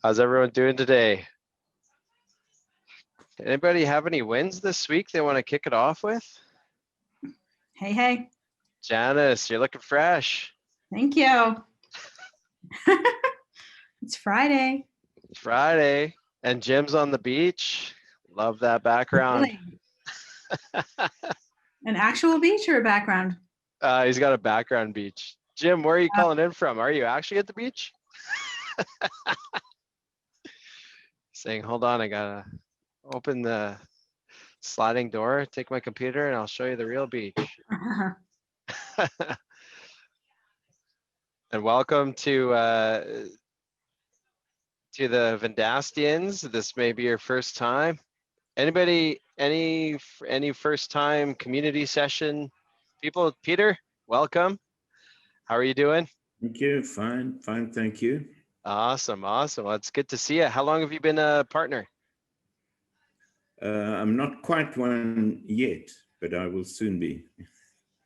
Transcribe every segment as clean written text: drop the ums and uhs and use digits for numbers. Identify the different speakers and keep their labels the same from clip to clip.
Speaker 1: How's everyone doing today? Anybody have any wins this week they want to kick it off with?
Speaker 2: Hey.
Speaker 1: Janice, you're looking fresh.
Speaker 2: Thank you. It's Friday.
Speaker 1: It's Friday and Jim's on the beach. Love that background.
Speaker 2: Really? An actual beach or a background?
Speaker 1: He's got a background beach. Jim, where are you calling in from? Are you actually at the beach? Saying, hold on, I gotta open the sliding door, take my computer, and I'll show you the real beach. And welcome to the Vendastians. This may be your first time. Anybody, any first time community session people? Peter, welcome. How are you doing?
Speaker 3: Thank you. Fine, thank you.
Speaker 1: Awesome. Well, it's good to see you. How long have you been a partner?
Speaker 3: I'm not quite one yet, but I will soon be.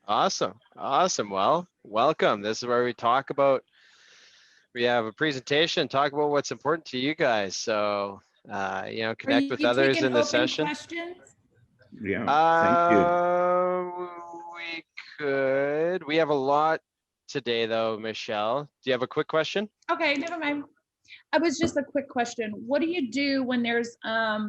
Speaker 1: Awesome. Well, welcome. This is where we talk about, we have a presentation, talk about what's important to you guys. So, connect with others in the session.
Speaker 4: Questions?
Speaker 3: Yeah, thank you.
Speaker 1: We could. We have a lot today though, Michelle. Do you have a quick question?
Speaker 4: Okay, never mind. I was just a quick question. What do you do when there's a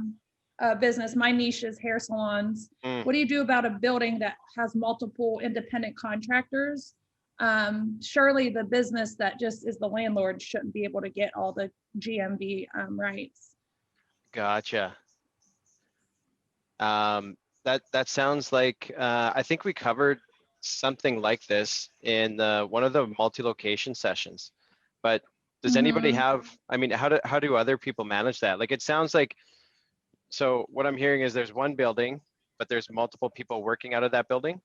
Speaker 4: business? My niche is hair salons. What do you do about a building that has multiple independent contractors? Surely the business that just is the landlord shouldn't be able to get all the GMB rights. Gotcha.
Speaker 1: That sounds like I think we covered something like this in one of the multi-location sessions. But does anybody have? I mean, how do other people manage that? Like, it sounds like. So what I'm hearing is there's one building, but there's multiple people working out of that building,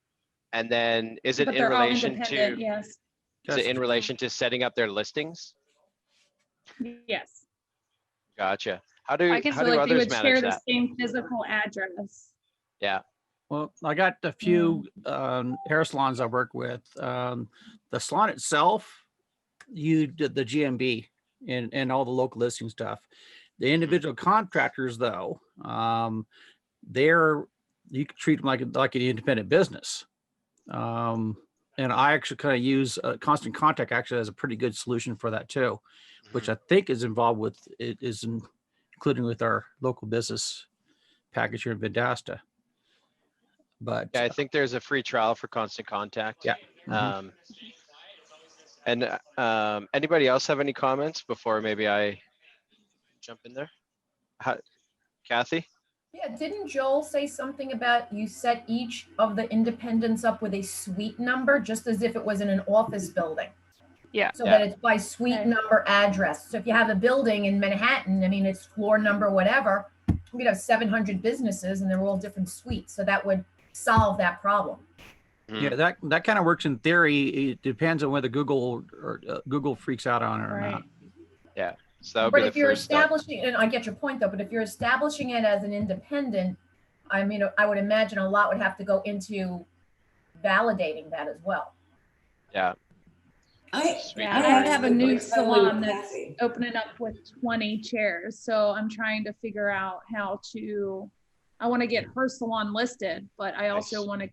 Speaker 1: and then is it in relation to?
Speaker 4: Yes.
Speaker 1: Is it in relation to setting up their listings?
Speaker 4: Yes.
Speaker 1: Gotcha. How do
Speaker 4: others manage that? Share the same physical address.
Speaker 1: Yeah.
Speaker 5: Well, I got a few hair salons I work with. The salon itself, you did the GMB and all the local listing stuff. The individual contractors, though, you can treat them like an independent business. And I actually kind of use Constant Contact actually as a pretty good solution for that too, which I think is involved with including with our local business package here in Vendasta. But
Speaker 1: yeah, I think there's a free trial for Constant Contact.
Speaker 5: Yeah.
Speaker 1: And anybody else have any comments before maybe I jump in there? Kathy?
Speaker 6: Yeah, didn't Joel say something about you set each of the independents up with a suite number, just as if it was in an office building?
Speaker 4: Yeah.
Speaker 6: So that it's by suite number address. So if you have a building in Manhattan, I mean, it's floor number, whatever, we could have 700 businesses and they're all different suites. So that would solve that problem.
Speaker 5: Yeah, that kind of works in theory. It depends on whether Google freaks out on it or not.
Speaker 1: Yeah. So that would be the
Speaker 6: if you're
Speaker 1: first step.
Speaker 6: establishing, and I get your point though, but if you're establishing it as an independent, I mean, I would imagine a lot would have to go into validating that as well.
Speaker 1: Yeah.
Speaker 4: I have a new salon that's opening up with 20 chairs. So I'm trying to figure out I want to get her salon listed, but I also want to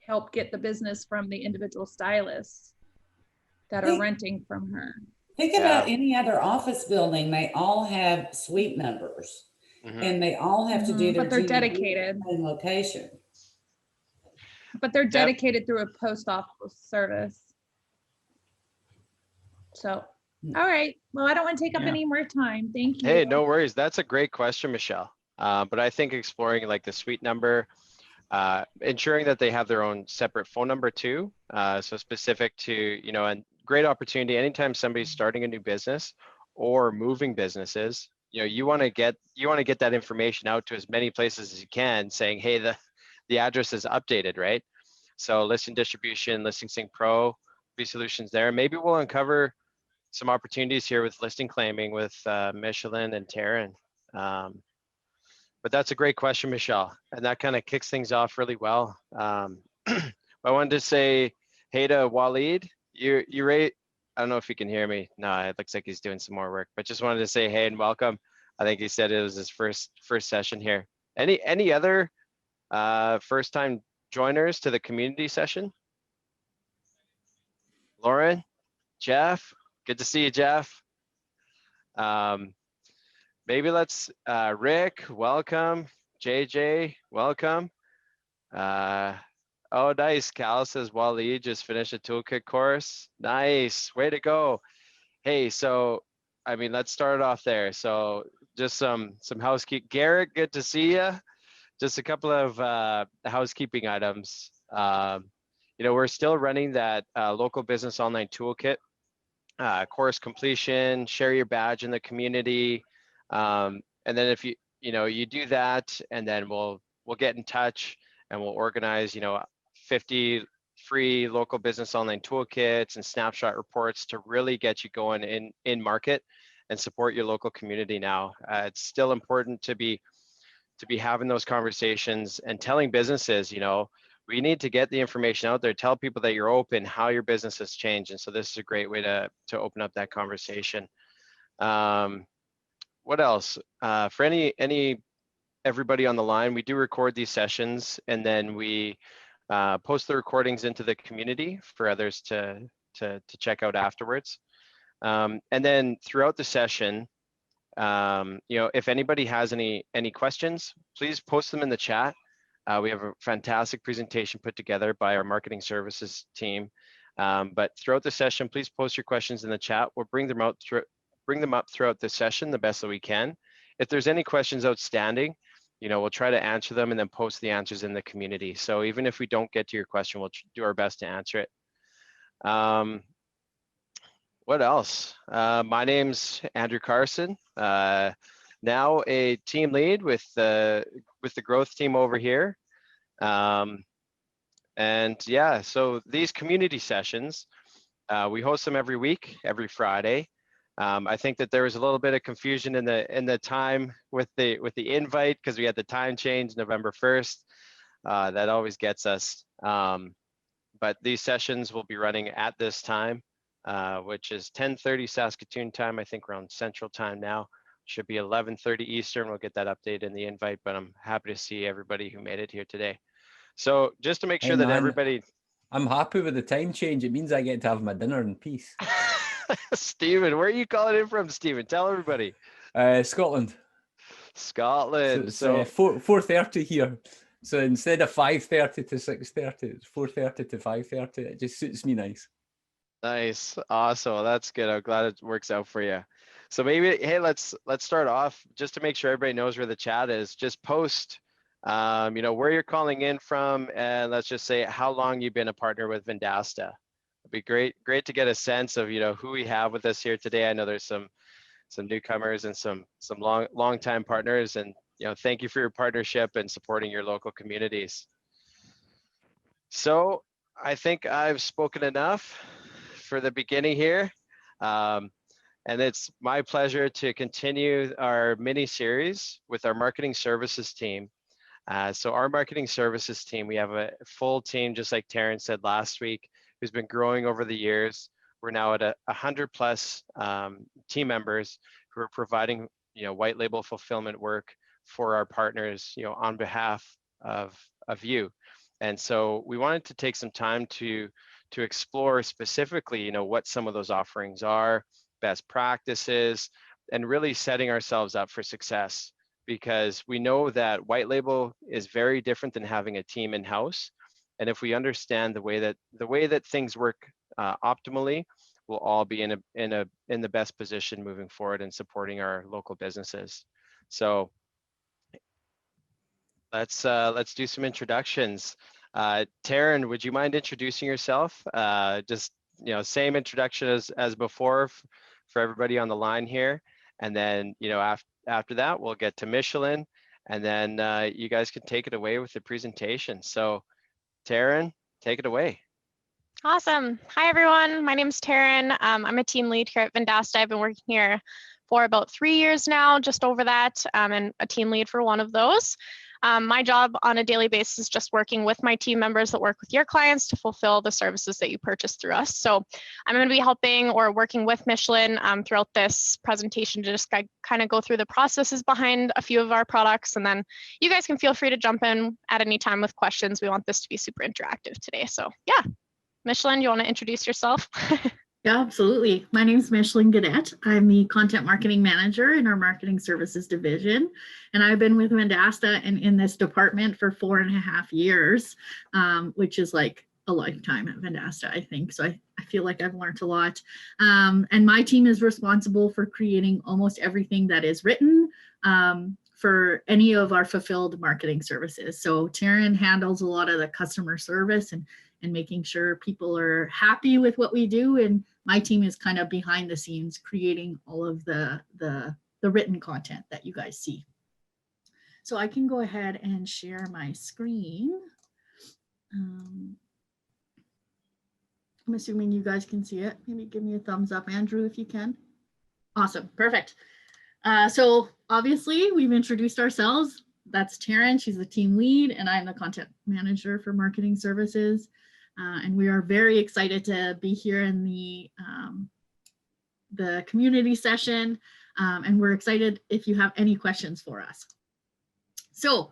Speaker 4: help get the business from the individual stylists that are renting from her.
Speaker 7: Think about any other office building. They all have suite numbers and they all have to do their
Speaker 4: but they're dedicated
Speaker 7: location.
Speaker 4: But they're dedicated through a post office service. So, all right. Well, I don't want to take up any more time. Thank you.
Speaker 1: Hey, no worries. That's a great question, Michelle. But I think exploring like the suite number, ensuring that they have their own separate phone number too. So specific to, and great opportunity anytime somebody's starting a new business or moving businesses, you want to get that information out to as many places as you can, saying, hey, the address is updated, right? So listing distribution, Listing Sync Pro, be solutions there. Maybe we'll uncover some opportunities here with listing claiming with Micheline and Taryn. But that's a great question, Michelle, and that kind of kicks things off really well. I wanted to say hey to Waleed. You I don't know if he can hear me. No, it looks like he's doing some more work, but just wanted to say hey and welcome. I think he said it was his first session here. Any other first time joiners to the community session? Lauren, Jeff, good to see you, Jeff. Maybe let's, Rick, welcome. JJ, welcome. Oh, nice. Cal says Wally just finished a toolkit course. Nice, way to go. Hey, so, I mean, let's start off there. So just some housekeeping. Garrett, good to see you. Just a couple of housekeeping items. You know, we're still running that local business online toolkit course completion, share your badge in the community. And then if you do that, and then we'll get in touch and we'll organize, 50 free local business online toolkits and snapshot reports to really get you going in market and support your local community now. It's still important to be having those conversations and telling businesses, we need to get the information out there, tell people that you're open, how your business has changed. And so this is a great way to open up that conversation. What else? For everybody on the line, we do record these sessions and then we post the recordings into the community for others to check out afterwards. And then throughout the session, if anybody has any questions, please post them in the chat. We have a fantastic presentation put together by our marketing services team. But throughout the session, please post your questions in the chat. We'll bring them up throughout the session the best that we can. If there's any questions outstanding, we'll try to answer them and then post the answers in the community. So even if we don't get to your question, we'll do our best to answer it. What else? My name's Andrew Carson. Now a team lead with the growth team over here. And yeah, so these community sessions, we host them every week, every Friday. I think that there was a little bit of confusion in the time with the invite because we had the time change November 1st. That always gets us. But these sessions will be running at this time, which is 10:30 Saskatoon time. I think we're on Central time now. Should be 11:30 Eastern. We'll get that update in the invite, but I'm happy to see everybody who made it here today. So just to make sure that everybody...
Speaker 8: I'm happy with the time change. It means I get to have my dinner in peace.
Speaker 1: Stephen, where are you calling in from, Stephen? Tell everybody.
Speaker 8: Scotland.
Speaker 1: Scotland.
Speaker 8: So 4:30 here. So instead of 5:30 to 6:30, it's 4:30 to 5:30. It just suits me nice.
Speaker 1: Nice. Awesome. That's good. I'm glad it works out for you. So maybe, hey, let's start off just to make sure everybody knows where the chat is. Just post, where you're calling in from, and let's just say how long you've been a partner with Vendasta. It'd be great to get a sense of who we have with us here today. I know there's some newcomers and some long time partners, and thank you for your partnership and supporting your local communities. So I think I've spoken enough for the beginning here. And it's my pleasure to continue our mini series with our marketing services team. So our marketing services team, we have a full team, just like Taryn said last week, who's been growing over the years. We're now at 100+ team members who are providing, white label fulfillment work for our partners, on behalf of you. And so we wanted to take some time to explore specifically, what some of those offerings are, best practices, and really setting ourselves up for success, because we know that white label is very different than having a team in-house. And if we understand the way that things work optimally, we'll all be in the best position moving forward and supporting our local businesses. So let's do some introductions. Taryn, would you mind introducing yourself? Just same introduction as before for everybody on the line here, and then after that we'll get to Micheline, and then you guys can take it away with the presentation. So Taryn, take it away.
Speaker 9: Awesome. Hi everyone, my name's Taryn. I'm a team lead here at Vendasta. I've been working here for about 3 years now, just over that, and a team lead for one of those. My job on a daily basis is just working with my team members that work with your clients to fulfill the services that you purchase through us. So I'm going to be helping or working with Micheline throughout this presentation to just kind of go through the processes behind a few of our products. And then you guys can feel free to jump in at any time with questions. We want this to be super interactive today. So yeah, Micheline, you want to introduce yourself?
Speaker 10: Yeah, absolutely. My name is Micheline Gaudet. I'm the content marketing manager in our marketing services division. And I've been with Vendasta and in this department for 4.5 years, which is like a lifetime at Vendasta, I think. So I feel like I've learned a lot. And my team is responsible for creating almost everything that is written for any of our fulfilled marketing services. So Taryn handles a lot of the customer service and making sure people are happy with what we do. And my team is kind of behind the scenes creating all of the written content that you guys see. So I can go ahead and share my screen. I'm assuming you guys can see it. Maybe give me a thumbs up, Andrew, if you can. Awesome, perfect. So obviously we've introduced ourselves. That's Taryn, she's the team lead, and I'm the content manager for marketing services. And we are very excited to be here in the community session. And we're excited if you have any questions for us. So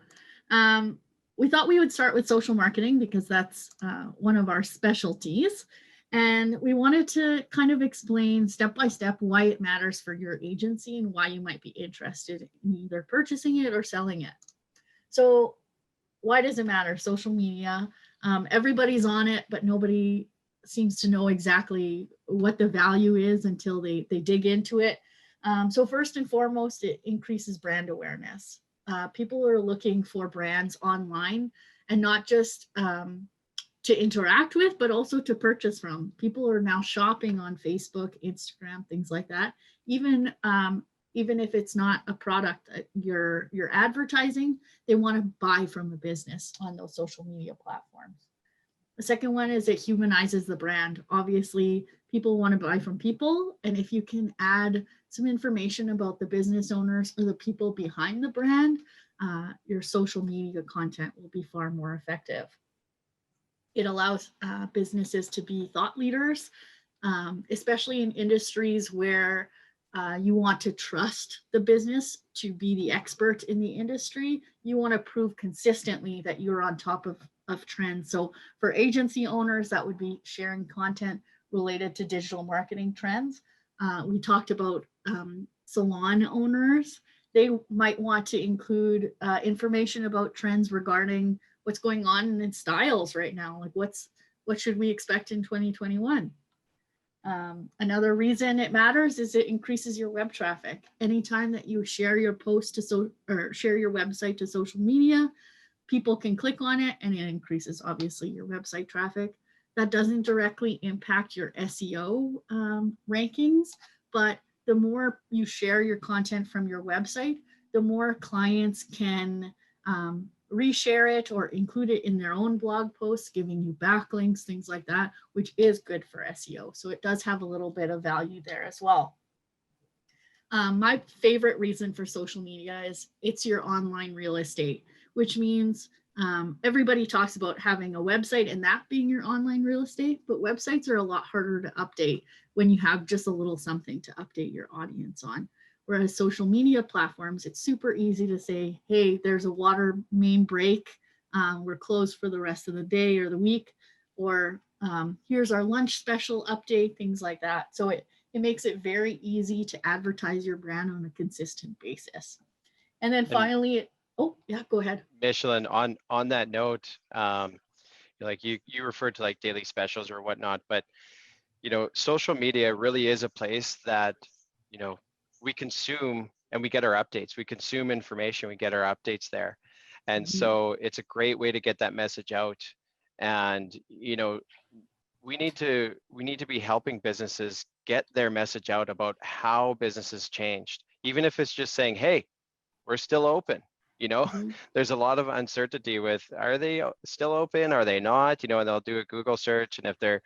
Speaker 10: we thought we would start with social marketing because that's one of our specialties. And we wanted to kind of explain step by step why it matters for your agency and why you might be interested in either purchasing it or selling it. So why does it matter? Social media, everybody's on it, but nobody seems to know exactly what the value is until they dig into it. So first and foremost, it increases brand awareness. People are looking for brands online and not just to interact with, but also to purchase from. People are now shopping on Facebook, Instagram, things like that. Even if it's not a product you're advertising, they want to buy from a business on those social media platforms. The second one is it humanizes the brand. Obviously, people want to buy from people. And if you can add some information about the business owners or the people behind the brand, your social media content will be far more effective. It allows businesses to be thought leaders, especially in industries where you want to trust the business to be the expert in the industry. You want to prove consistently that you're on top of trends. So for agency owners, that would be sharing content related to digital marketing trends. We talked about salon owners. They might want to include information about trends regarding what's going on in styles right now. Like what should we expect in 2021? Another reason it matters is it increases your web traffic. Anytime that you share your post or share your website to social media, people can click on it and it increases obviously your website traffic. That doesn't directly impact your SEO rankings, but the more you share your content from your website, the more clients can reshare it or include it in their own blog posts, giving you backlinks, things like that, which is good for SEO. So it does have a little bit of value there as well. My favorite reason for social media is it's your online real estate, which means everybody talks about having a website and that being your online real estate, but websites are a lot harder to update when you have just a little something to update your audience on. Whereas social media platforms, it's super easy to say, hey, there's a water main break. We're closed for the rest of the day or the week, or here's our lunch special update, things like that. So it makes it very easy to advertise your brand on a consistent basis. And then finally, oh yeah, go ahead.
Speaker 1: Micheline, on that note, like you referred to like daily specials or whatnot, but social media really is a place that, we consume and we get our updates. We consume information, we get our updates there. And so it's a great way to get that message out. And, we need to be helping businesses get their message out about how businesses changed, even if it's just saying, hey, we're still open. There's a lot of uncertainty with, are they still open? Are they not? And they'll do a Google search. And if their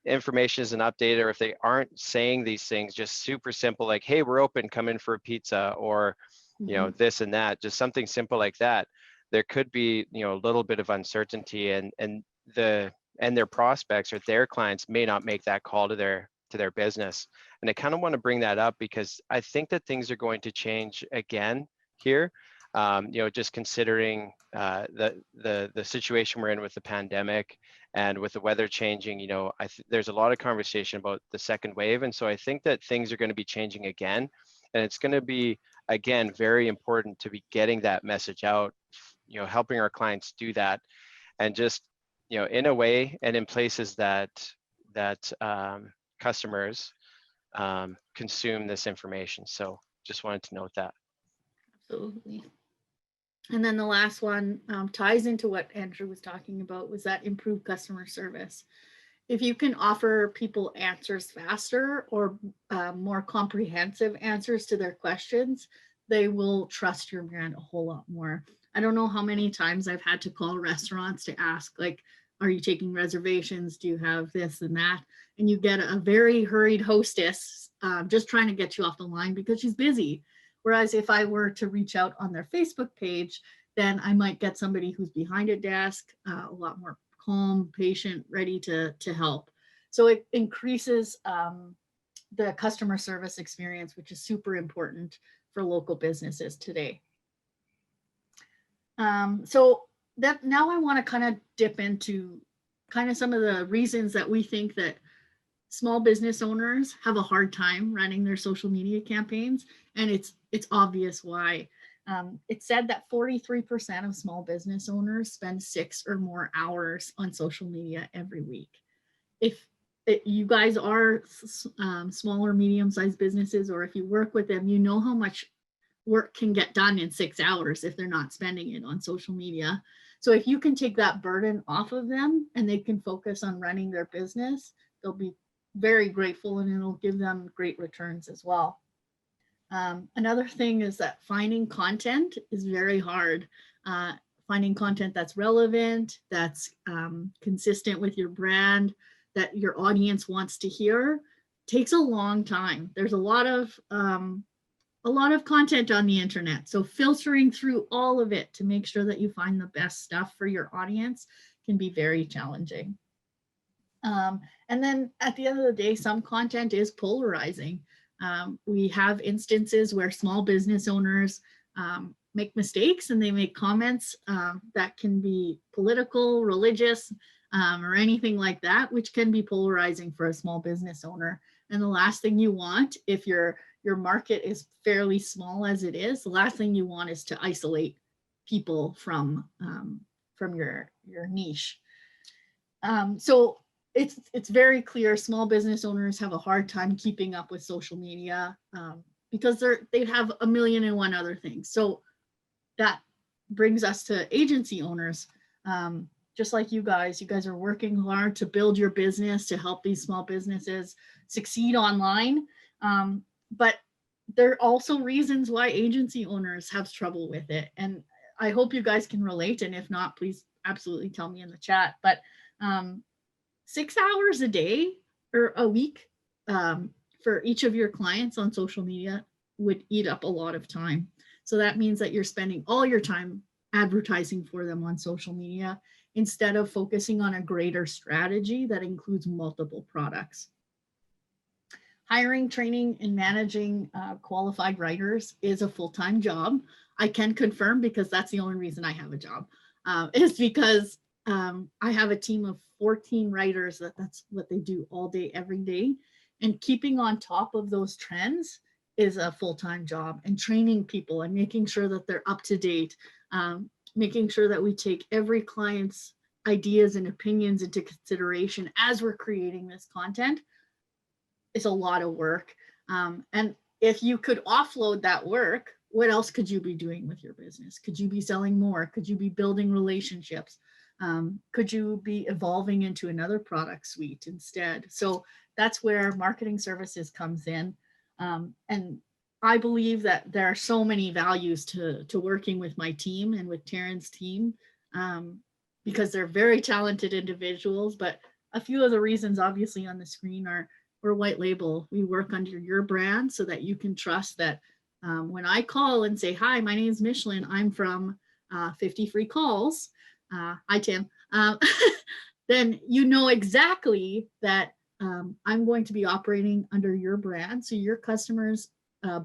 Speaker 1: information isn't updated, or if they aren't saying these things, just super simple, like, hey, we're open, come in for a pizza, or, this and that, just something simple like that. there could be, you know, a little bit of uncertainty, and their prospects or their clients may not make that call to their business. And I kind of want to bring that up because I think that things are going to change again here. You know, just considering the situation we're in with the pandemic and with the weather changing, you know, there's a lot of conversation about the second wave. And so I think that things are going to be changing again. And it's going to be, again, very important to be getting that message out, you know, helping our clients do that. And just, you know, in a way and in places that customers consume this information. So just wanted to note that.
Speaker 10: Absolutely. And then the last one ties into what Andrew was talking about, was that improved customer service. If you can offer people answers faster or more comprehensive answers to their questions, they will trust your brand a whole lot more. I don't know how many times I've had to call restaurants to ask, like, are you taking reservations? Do you have this and that? And you get a very hurried hostess just trying to get you off the line because she's busy. Whereas if I were to reach out on their Facebook page, then I might get somebody who's behind a desk, a lot more calm, patient, ready to help. So it increases the customer service experience, which is super important for local businesses today. So that now I want to kind of dip into kind of some of the reasons that we think that small business owners have a hard time running their social media campaigns. And it's obvious why. It's said that 43% of small business owners spend 6 or more hours on social media every week. If you guys are small or medium-sized businesses, or if you work with them, you know how much work can get done in 6 hours if they're not spending it on social media. So if you can take that burden off of them and they can focus on running their business, they'll be very grateful, and it'll give them great returns as well. Another thing is that finding content is very hard. Finding content that's relevant, that's consistent with your brand, that your audience wants to hear, takes a long time. There's a lot of content on the internet. So filtering through all of it to make sure that you find the best stuff for your audience can be very challenging. And then at the end of the day, some content is polarizing. We have instances where small business owners make mistakes and they make comments that can be political, religious, or anything like that, which can be polarizing for a small business owner. And the last thing you want, if your market is fairly small as it is, the last thing you want is to isolate people from your niche. So it's very clear small business owners have a hard time keeping up with social media because they have a million and one other things. So that brings us to agency owners. Just like you guys are working hard to build your business, to help these small businesses succeed online. But there are also reasons why agency owners have trouble with it. And I hope you guys can relate. And if not, please absolutely tell me in the chat. But 6 hours a day or a week for each of your clients on social media would eat up a lot of time. So that means that you're spending all your time advertising for them on social media instead of focusing on a greater strategy that includes multiple products. Hiring, training, and managing qualified writers is a full-time job. I can confirm, because that's the only reason I have a job, is because I have a team of 14 writers that's what they do all day, every day. And keeping on top of those trends is a full-time job, and training people and making sure that they're up to date, making sure that we take every client's ideas and opinions into consideration as we're creating this content. It's a lot of work. And if you could offload that work, what else could you be doing with your business? Could you be selling more? Could you be building relationships? Could you be evolving into another product suite instead? So that's where marketing services comes in. And I believe that there are so many values to working with my team and with Taryn's team, because they're very talented individuals. But a few of the reasons obviously on the screen are, we're white label. We work under your brand so that you can trust that when I call and say, hi, my name is Micheline, I'm from 50 free calls, hi Tim, then you know exactly that I'm going to be operating under your brand. So your customers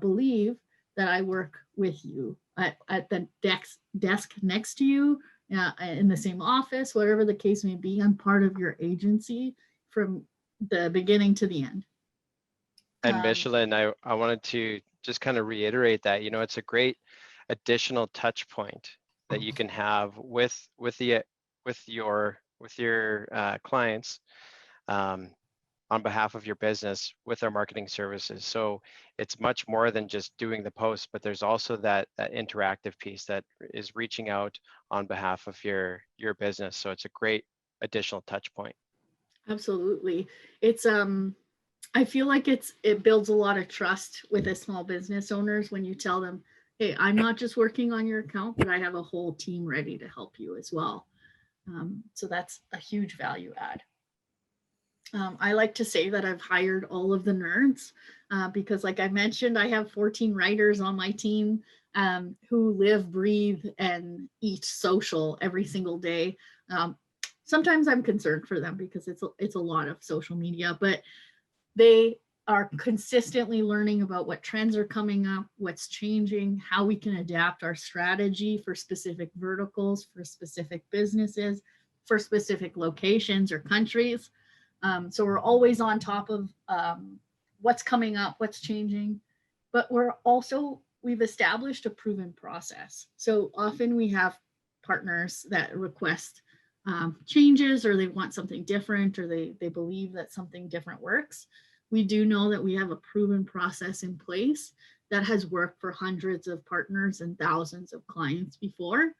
Speaker 10: believe that I work with you at the desk next to you, in the same office, whatever the case may be. I'm part of your agency from the beginning to the end.
Speaker 1: And Micheline, I wanted to just kind of reiterate that, you know, it's a great additional touch point that you can have with your clients on behalf of your business with our marketing services. So it's much more than just doing the post, but there's also that interactive piece that is reaching out on behalf of your business. So it's a great additional touch point.
Speaker 10: Absolutely. It's I feel like it builds a lot of trust with the small business owners when you tell them, hey, I'm not just working on your account, but I have a whole team ready to help you as well. So that's a huge value add. I like to say that I've hired all of the nerds because, like I mentioned, I have 14 writers on my team who live, breathe, and eat social every single day. Sometimes I'm concerned for them because it's a lot of social media, but they are consistently learning about what trends are coming up, what's changing, how we can adapt our strategy for specific verticals, for specific businesses, for specific locations or countries. So we're always on top of what's coming up, what's changing, but we've established a proven process. So often we have partners that request changes, or they want something different, or they believe that something different works. We do know that we have a proven process in place that has worked for hundreds of partners and thousands of clients before.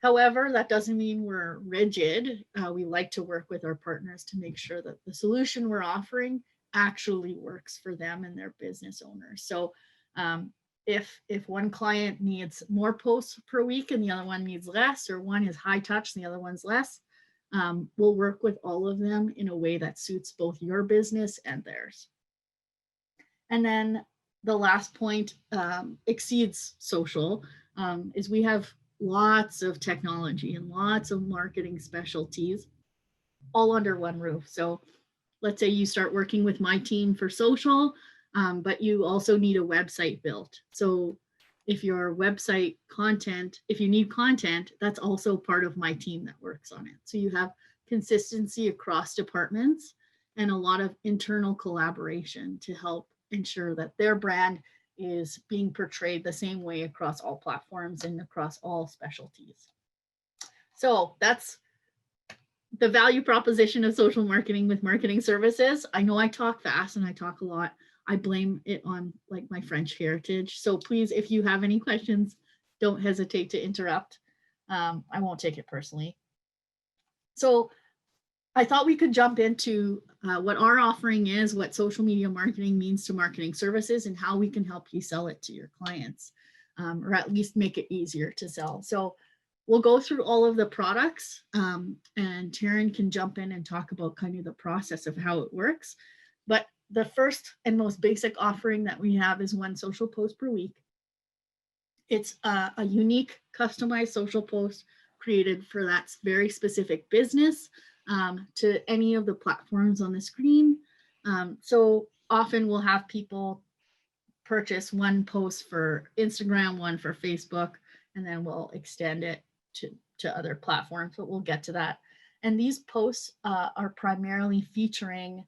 Speaker 10: However, that doesn't mean we're rigid. We like to work with our partners to make sure that the solution we're offering actually works for them and their business owners. So if one client needs more posts per week and the other one needs less, or one is high touch and the other one's less, we'll work with all of them in a way that suits both your business and theirs. And then the last point, exceeds social, is we have lots of technology and lots of marketing specialties all under one roof. So let's say you start working with my team for social, but you also need a website built. So if your website content, if you need content, that's also part of my team that works on it. So you have consistency across departments and a lot of internal collaboration to help ensure that their brand is being portrayed the same way across all platforms and across all specialties. So that's the value proposition of social marketing with marketing services. I know I talk fast and I talk a lot. I blame it on like my French heritage. So please, if you have any questions, don't hesitate to interrupt. I won't take it personally. So I thought we could jump into what our offering is, what social media marketing means to marketing services, and how we can help you sell it to your clients, or at least make it easier to sell. So we'll go through all of the products, and Taryn can jump in and talk about kind of the process of how it works. But the first and most basic offering that we have is one social post per week. It's a unique customized social post created for that very specific business to any of the platforms on the screen. So often we'll have people purchase one post for Instagram, one for Facebook, and then we'll extend it to other platforms, but we'll get to that. And these posts are primarily featuring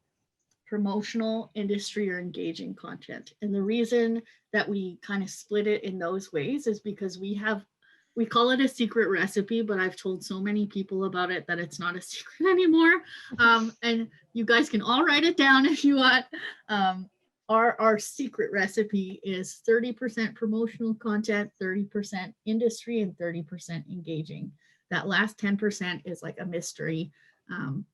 Speaker 10: promotional, industry, or engaging content. And the reason that we kind of split it in those ways is because we call it a secret recipe, but I've told so many people about it that it's not a secret anymore. And you guys can all write it down if you want. Our secret recipe is 30% promotional content, 30% industry, and 30% engaging. That last 10% is like a mystery. I'm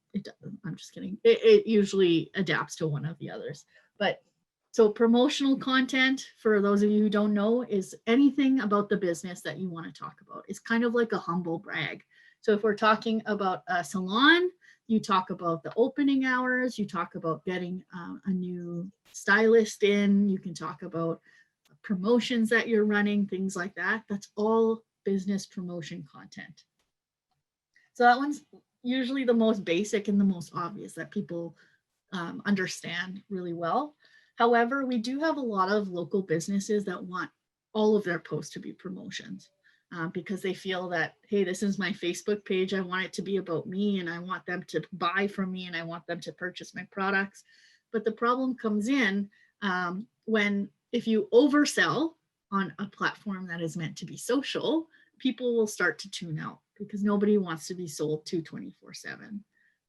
Speaker 10: just kidding. It usually adapts to one of the others. But so promotional content, for those of you who don't know, is anything about the business that you want to talk about. It's kind of like a humble brag. So if we're talking about a salon, you talk about the opening hours, you talk about getting a new stylist in, you can talk about promotions that you're running, things like that. That's all business promotion content. So that one's usually the most basic and the most obvious that people understand really well. However, we do have a lot of local businesses that want all of their posts to be promotions because they feel that, hey, this is my Facebook page. I want it to be about me and I want them to buy from me and I want them to purchase my products. But the problem comes in when if you oversell on a platform that is meant to be social, people will start to tune out because nobody wants to be sold to 24/7.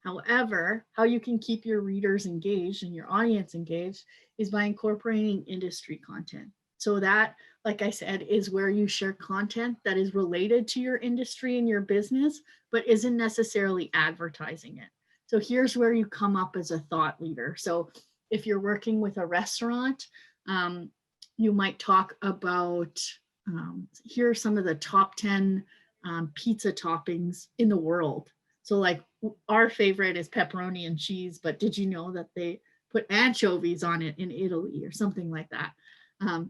Speaker 10: However, how you can keep your readers engaged and your audience engaged is by incorporating industry content. So that, like I said, is where you share content that is related to your industry and your business, but isn't necessarily advertising it. So here's where you come up as a thought leader. So if you're working with a restaurant, you might talk about, here are some of the top 10 pizza toppings in the world. So like our favorite is pepperoni and cheese, but did you know that they put anchovies on it in Italy or something like that?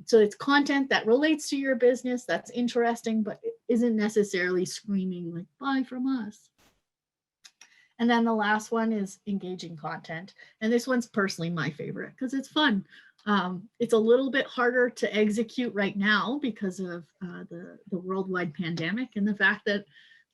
Speaker 10: So it's content that relates to your business, that's interesting, but it isn't necessarily screaming like, buy from us. And then the last one is engaging content. And this one's personally my favorite because it's fun. It's a little bit harder to execute right now because of the worldwide pandemic and the fact that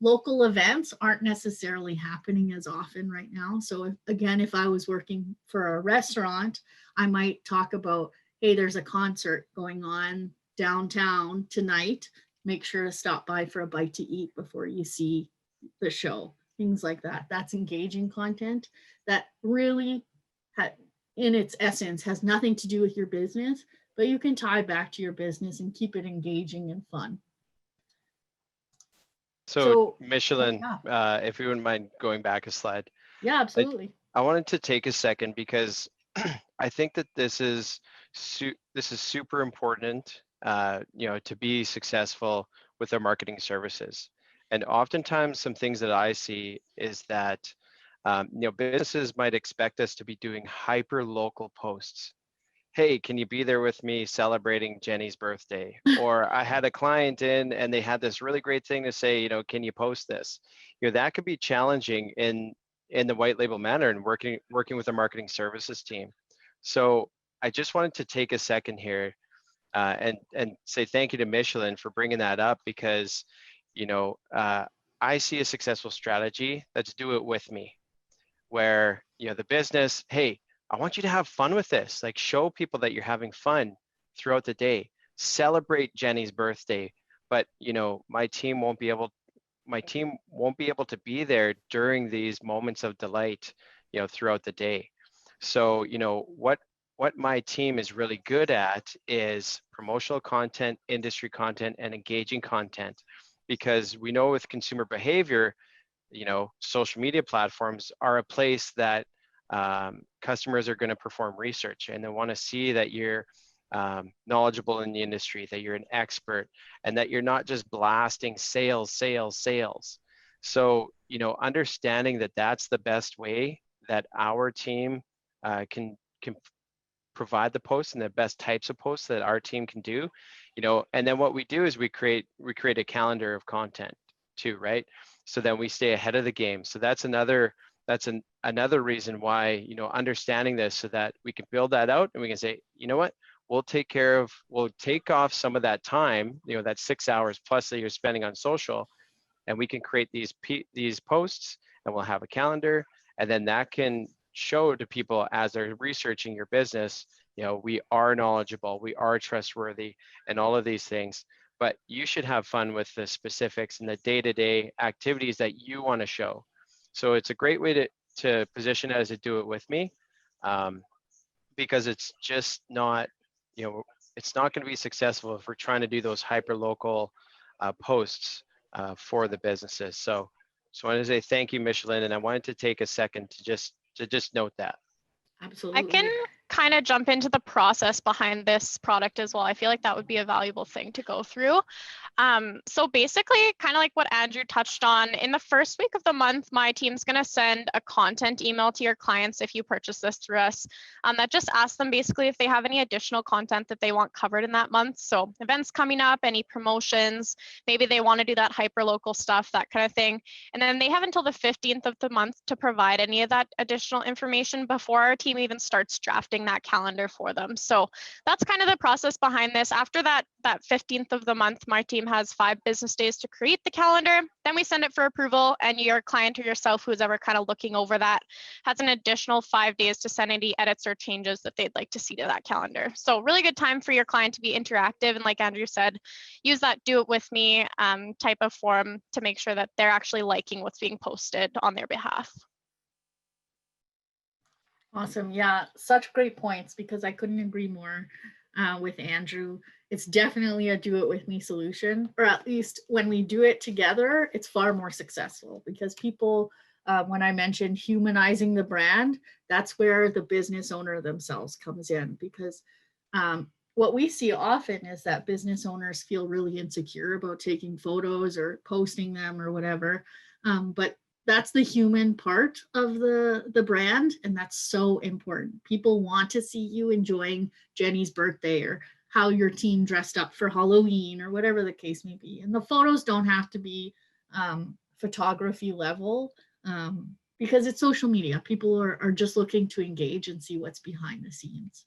Speaker 10: local events aren't necessarily happening as often right now. So if I was working for a restaurant, I might talk about, hey, there's a concert going on downtown tonight. Make sure to stop by for a bite to eat before you see the show. Things like that. That's engaging content that really, in its essence, has nothing to do with your business, but you can tie back to your business and keep it engaging and fun.
Speaker 1: So Micheline,
Speaker 10: yeah.
Speaker 1: if you wouldn't mind going back a slide.
Speaker 10: Yeah, absolutely.
Speaker 1: I wanted to take a second because I think that this is super important, to be successful with our marketing services. And oftentimes some things that I see is that, businesses might expect us to be doing hyper local posts. Hey, can you be there with me celebrating Jenny's birthday? Or I had a client in and they had this really great thing to say, can you post this? That could be challenging in the white label manner and working with a marketing services team. So I just wanted to take a second here and say thank you to Micheline for bringing that up because, I see a successful strategy that's do it with me, where, the business, hey, I want you to have fun with this. Like show people that you're having fun throughout the day. Celebrate Jenny's birthday, but my team won't be able to be there during these moments of delight, throughout the day. So, what my team is really good at is promotional content, industry content, and engaging content, because we know with consumer behavior, social media platforms are a place that customers are going to perform research and they want to see that you're knowledgeable in the industry, that you're an expert, and that you're not just blasting sales. So, understanding that that's the best way that our team can provide the posts and the best types of posts that our team can do, and then what we do is we create a calendar of content too, right? So then we stay ahead of the game. So that's another reason why, understanding this so that we can build that out and we can say, you know what, we'll take off some of that time, that 6 hours plus that you're spending on social, and we can create these posts and we'll have a calendar, and then that can show to people as they're researching your business, we are knowledgeable, we are trustworthy, and all of these things. But you should have fun with the specifics and the day-to-day activities that you want to show. So it's a great way to position it as a do it with me, because it's just not, it's not going to be successful if we're trying to do those hyper local posts for the businesses. So I wanted to say thank you, Micheline, and I wanted to take a second to just note that.
Speaker 10: Absolutely.
Speaker 9: I can kind of jump into the process behind this product as well. I feel like that would be a valuable thing to go through. So basically, kind of like what Andrew touched on, in the first week of the month, my team's going to send a content email to your clients if you purchase this through us. That just asks them basically if they have any additional content that they want covered in that month. So events coming up, any promotions, maybe they want to do that hyper local stuff, that kind of thing. And then they have until the 15th of the month to provide any of that additional information before our team even starts drafting that calendar for them. So that's kind of the process behind this. After that 15th of the month, my team has 5 business days to create the calendar. Then we send it for approval, and your client or yourself, who's ever kind of looking over that, has an additional 5 days to send any edits or changes that they'd like to see to that calendar. So really good time for your client to be interactive. And like Andrew said, use that do it with me type of form to make sure that they're actually liking what's being posted on their behalf.
Speaker 10: Awesome. Yeah, such great points, because I couldn't agree more with Andrew. It's definitely a do it with me solution, or at least when we do it together, it's far more successful, because people, when I mentioned humanizing the brand, that's where the business owner themselves comes in, because what we see often is that business owners feel really insecure about taking photos or posting them or whatever. But that's the human part of the brand, and that's so important. People want to see you enjoying Jenny's birthday, or how your team dressed up for Halloween, or whatever the case may be. And the photos don't have to be photography level, because it's social media. People are just looking to engage and see what's behind the scenes.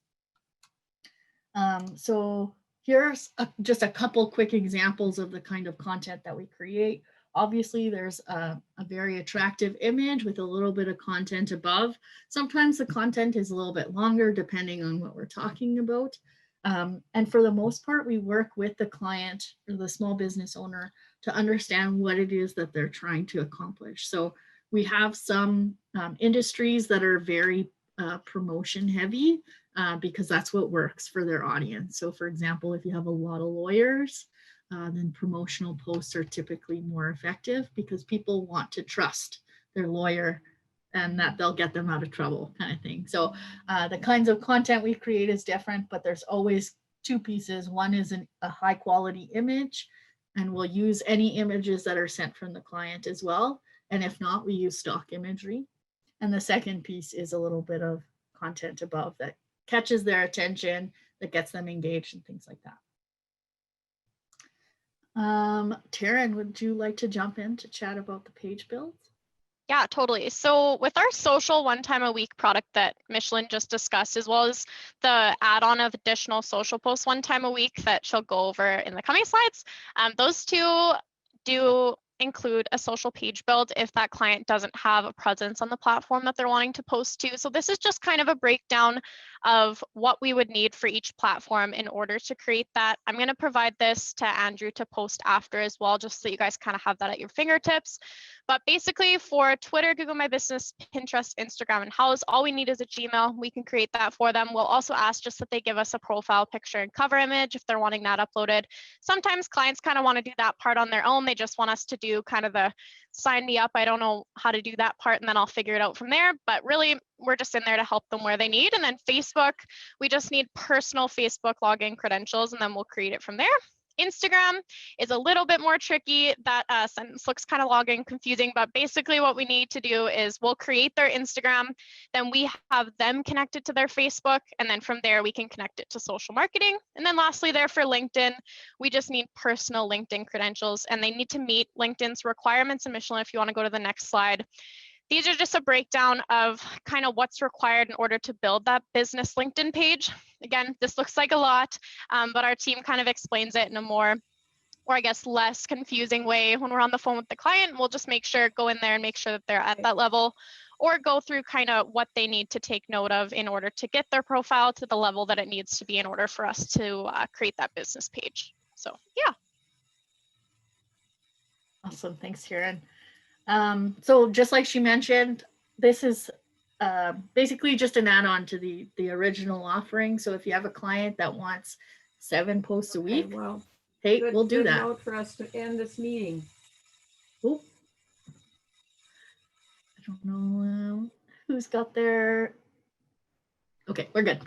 Speaker 10: So here's just a couple quick examples of the kind of content that we create. Obviously, there's a very attractive image with a little bit of content above. Sometimes the content is a little bit longer depending on what we're talking about. And for the most part, we work with the client or the small business owner to understand what it is that they're trying to accomplish. So we have some industries that are very promotion heavy, because that's what works for their audience. So for example, if you have a lot of lawyers, then promotional posts are typically more effective, because people want to trust their lawyer and that they'll get them out of trouble, kind of thing. So the kinds of content we create is different, but there's always 2 pieces. One is a high quality image, and we'll use any images that are sent from the client as well. And if not, we use stock imagery. And the second piece is a little bit of content above that catches their attention, that gets them engaged and things like that. Taryn, would you like to jump in to chat about the page builds?
Speaker 9: Yeah, totally. So with our social 1 time a week product that Micheline just discussed, as well as the add-on of additional social posts 1 time a week that she'll go over in the coming slides, those 2 do include a social page build if that client doesn't have a presence on the platform that they're wanting to post to. So this is just kind of a breakdown of what we would need for each platform in order to create that. I'm going to provide this to Andrew to post after as well, just so you guys kind of have that at your fingertips. But basically for Twitter, Google My Business, Pinterest, Instagram, and Houzz, all we need is a Gmail. We can create that for them. We'll also ask just that they give us a profile picture and cover image if they're wanting that uploaded. Sometimes clients kind of want to do that part on their own. They just want us to do kind of the sign me up. I don't know how to do that part, and then I'll figure it out from there. But really, we're just in there to help them where they need. And then Facebook, we just need personal Facebook login credentials, and then we'll create it from there. Instagram is a little bit more tricky. That sentence looks kind of long and confusing, but basically what we need to do is we'll create their Instagram, then we have them connected to their Facebook, and then from there we can connect it to social marketing. And then lastly there for LinkedIn, we just need personal LinkedIn credentials, and they need to meet LinkedIn's requirements. And Micheline, if you want to go to the next slide. These are just a breakdown of kind of what's required in order to build that business LinkedIn page. Again, this looks like a lot, but our team kind of explains it in a more, or I guess less confusing way when we're on the phone with the client. We'll just go in there and make sure that they're at that level, or go through kind of what they need to take note of in order to get their profile to the level that it needs to be in order for us to create that business page. So yeah.
Speaker 10: Awesome, thanks, Taryn. So just like she mentioned, this is basically just an add-on to the original offering. So if you have a client that wants 7 posts a week,
Speaker 11: well,
Speaker 10: hey, we'll do that.
Speaker 11: Note for us to end this meeting.
Speaker 10: Oop. I don't know who's got their Okay, we're good.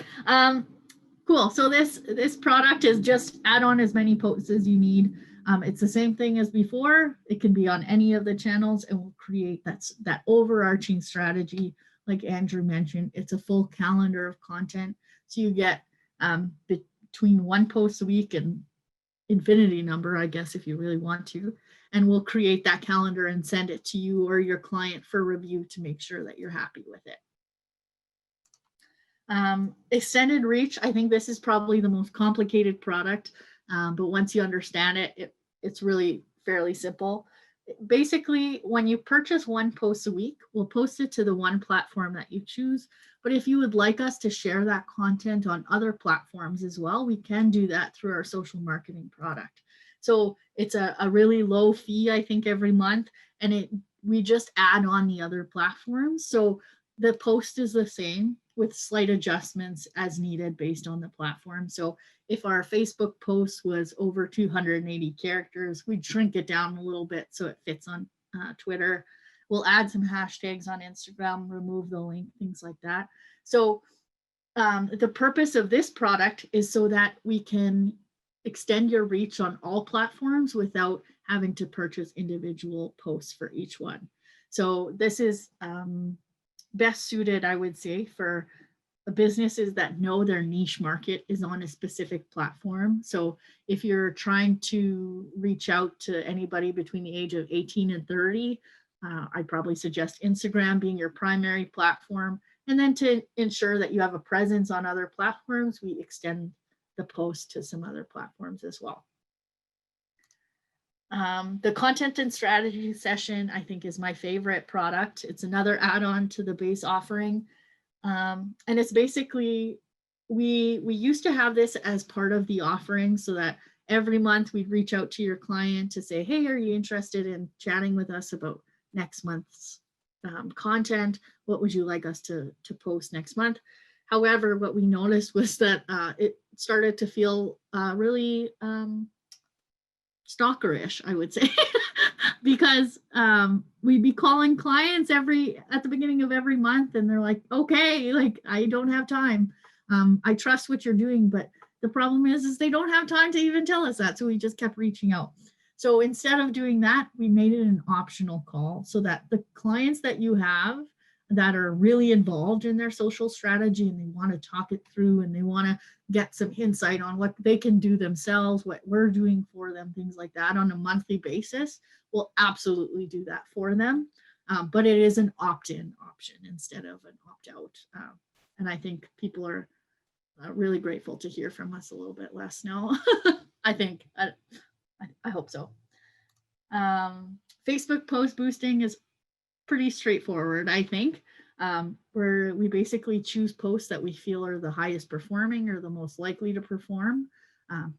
Speaker 10: Cool. So this product is just add on as many posts as you need. It's the same thing as before. It can be on any of the channels, and we'll create that overarching strategy. Like Andrew mentioned, it's a full calendar of content. So you get between 1 post a week and infinity number, I guess, if you really want to. And we'll create that calendar and send it to you or your client for review to make sure that you're happy with it. Extended reach, I think this is probably the most complicated product, but once you understand it, it's really fairly simple. Basically, when you purchase 1 post a week, we'll post it to the one platform that you choose. But if you would like us to share that content on other platforms as well, we can do that through our social marketing product. So it's a really low fee, I think, every month, and we just add on the other platforms. So the post is the same with slight adjustments as needed based on the platform. So if our Facebook post was over 280 characters, we'd shrink it down a little bit so it fits on Twitter. We'll add some hashtags on Instagram, remove the link, things like that. So the purpose of this product is so that we can extend your reach on all platforms without having to purchase individual posts for each one. So this is best suited, I would say, for businesses that know their niche market is on a specific platform. So if you're trying to reach out to anybody between the age of 18 and 30, I'd probably suggest Instagram being your primary platform. And then to ensure that you have a presence on other platforms, we extend the post to some other platforms as well. The content and strategy session, I think, is my favorite product. It's another add-on to the base offering. And it's basically, we used to have this as part of the offering so that every month we'd reach out to your client to say, hey, are you interested in chatting with us about next month's content? What would you like us to post next month? However, what we noticed was that it started to feel really stalkerish, I would say, because we'd be calling clients at the beginning of every month, and they're like, okay, like, I don't have time. I trust what you're doing, but the problem is they don't have time to even tell us that. So we just kept reaching out. So instead of doing that, we made it an optional call so that the clients that you have that are really involved in their social strategy and they want to talk it through and they want to get some insight on what they can do themselves, what we're doing for them, things like that on a monthly basis, we'll absolutely do that for them. But it is an opt-in option instead of an opt-out. And I think people are really grateful to hear from us a little bit less now. I think, I hope so. Facebook post boosting is pretty straightforward, I think, where we basically choose posts that we feel are the highest performing or the most likely to perform,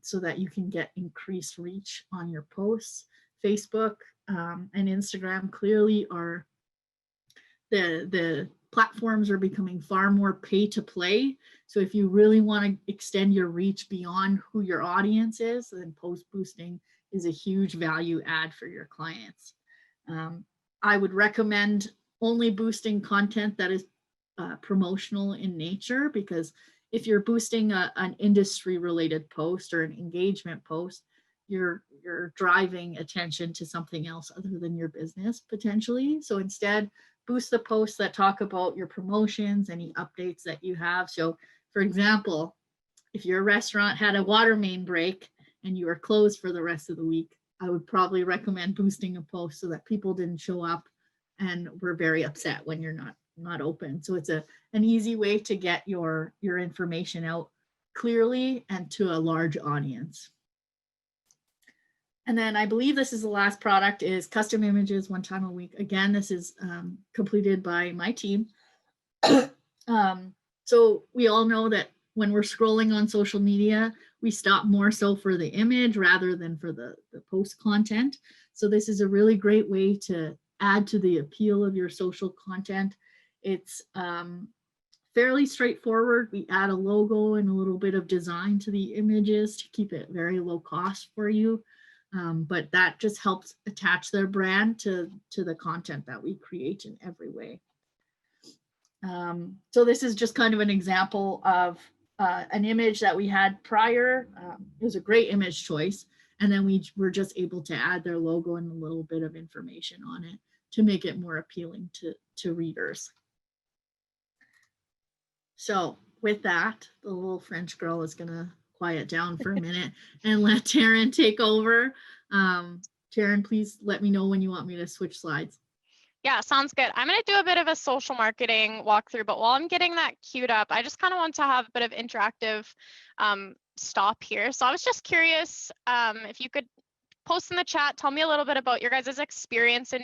Speaker 10: so that you can get increased reach on your posts. Facebook and Instagram clearly are the platforms are becoming far more pay to play. So if you really want to extend your reach beyond who your audience is, then post boosting is a huge value add for your clients. I would recommend only boosting content that is promotional in nature, because if you're boosting an industry related post or an engagement post, you're driving attention to something else other than your business potentially. So instead, boost the posts that talk about your promotions, any updates that you have. So for example, if your restaurant had a water main break and you were closed for the rest of the week, I would probably recommend boosting a post so that people didn't show up and were very upset when you're not open. So it's an easy way to get your information out clearly and to a large audience. And then I believe this is the last product, is custom images 1 time a week. Again, this is completed by my team. So we all know that when we're scrolling on social media, we stop more so for the image rather than for the post content. So this is a really great way to add to the appeal of your social content. It's fairly straightforward. We add a logo and a little bit of design to the images to keep it very low cost for you. But that just helps attach their brand to the content that we create in every way. So this is just kind of an example of an image that we had prior. It was a great image choice. And then we were just able to add their logo and a little bit of information on it to make it more appealing to readers. So with that, the little French girl is gonna quiet down for a minute and let Taryn take over. Taryn, please let me know when you want me to switch slides.
Speaker 9: Yeah, sounds good. I'm going to do a bit of a social marketing walkthrough, but while I'm getting that queued up, I just kind of want to have a bit of interactive stop here. So I was just curious if you could post in the chat, tell me a little bit about your guys' experience in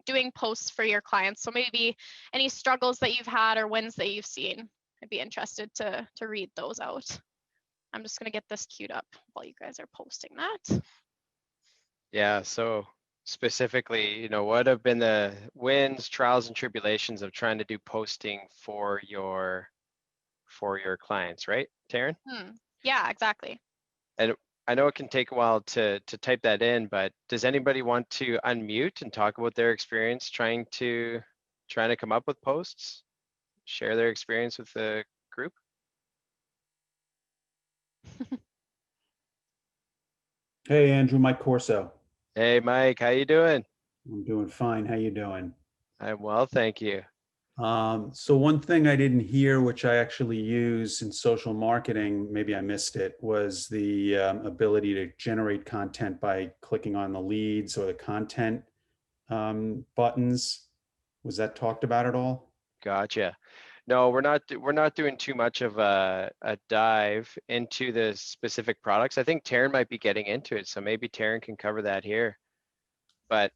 Speaker 9: doing posts for your clients. So maybe any struggles that you've had or wins that you've seen. I'd be interested to read those out. I'm just going to get this queued up while you guys are posting that.
Speaker 1: Yeah, so specifically, you know, what have been the wins, trials, and tribulations of trying to do posting for your clients, right, Taryn?
Speaker 9: Yeah, exactly.
Speaker 1: And I know it can take a while to type that in, but does anybody want to unmute and talk about their experience trying to come up with posts? Share their experience with the group?
Speaker 12: Hey, Andrew, Mike Corso.
Speaker 1: Hey, Mike, how you doing?
Speaker 12: I'm doing fine. How you doing?
Speaker 1: I'm well, thank you.
Speaker 12: So one thing I didn't hear, which I actually use in social marketing, maybe I missed it, was the ability to generate content by clicking on the leads or the content buttons. Was that talked about at all?
Speaker 1: Gotcha. No, we're not doing too much of a dive into the specific products. I think Taryn might be getting into it, so maybe Taryn can cover that here. But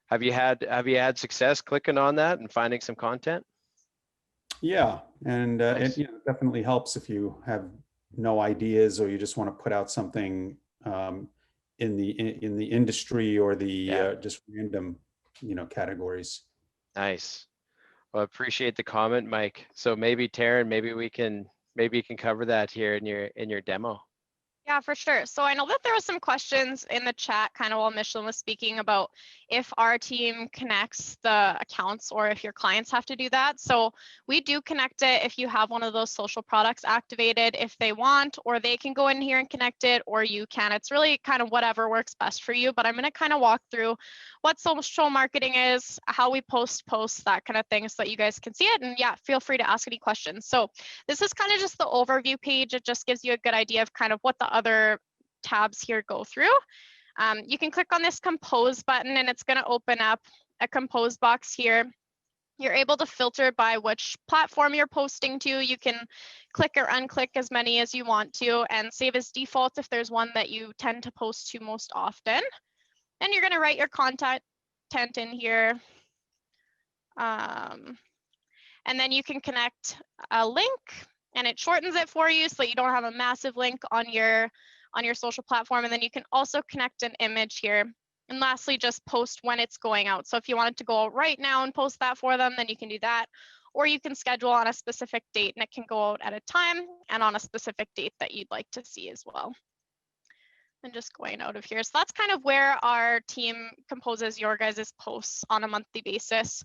Speaker 1: have you had success clicking on that and finding some content?
Speaker 12: Yeah, and
Speaker 1: Nice.
Speaker 12: it definitely helps if you have no ideas or you just want to put out something in the industry or the just random categories.
Speaker 1: Nice. Well, I appreciate the comment, Mike. So maybe Taryn, maybe you can cover that here in your demo.
Speaker 9: Yeah, for sure. So I know that there was some questions in the chat kind of while Micheline was speaking about if our team connects the accounts or if your clients have to do that. So we do connect it if you have one of those social products activated if they want, or they can go in here and connect it, or you can. It's really kind of whatever works best for you, but I'm going to kind of walk through what social marketing is, how we posts, that kind of thing so that you guys can see it. And yeah, feel free to ask any questions. So this is kind of just the overview page. It just gives you a good idea of kind of what the other tabs here go through. You can click on this compose button and it's going to open up a compose box here. You're able to filter by which platform you're posting to. You can click or unclick as many as you want to and save as default if there's one that you tend to post to most often. And you're going to write your content in here. And then you can connect a link and it shortens it for you so that you don't have a massive link on your social platform. And then you can also connect an image here. And lastly, just post when it's going out. So if you wanted to go out right now and post that for them, then you can do that. Or you can schedule on a specific date and it can go out at a time and on a specific date that you'd like to see as well. And just going out of here. So that's kind of where our team composes your guys' posts on a monthly basis.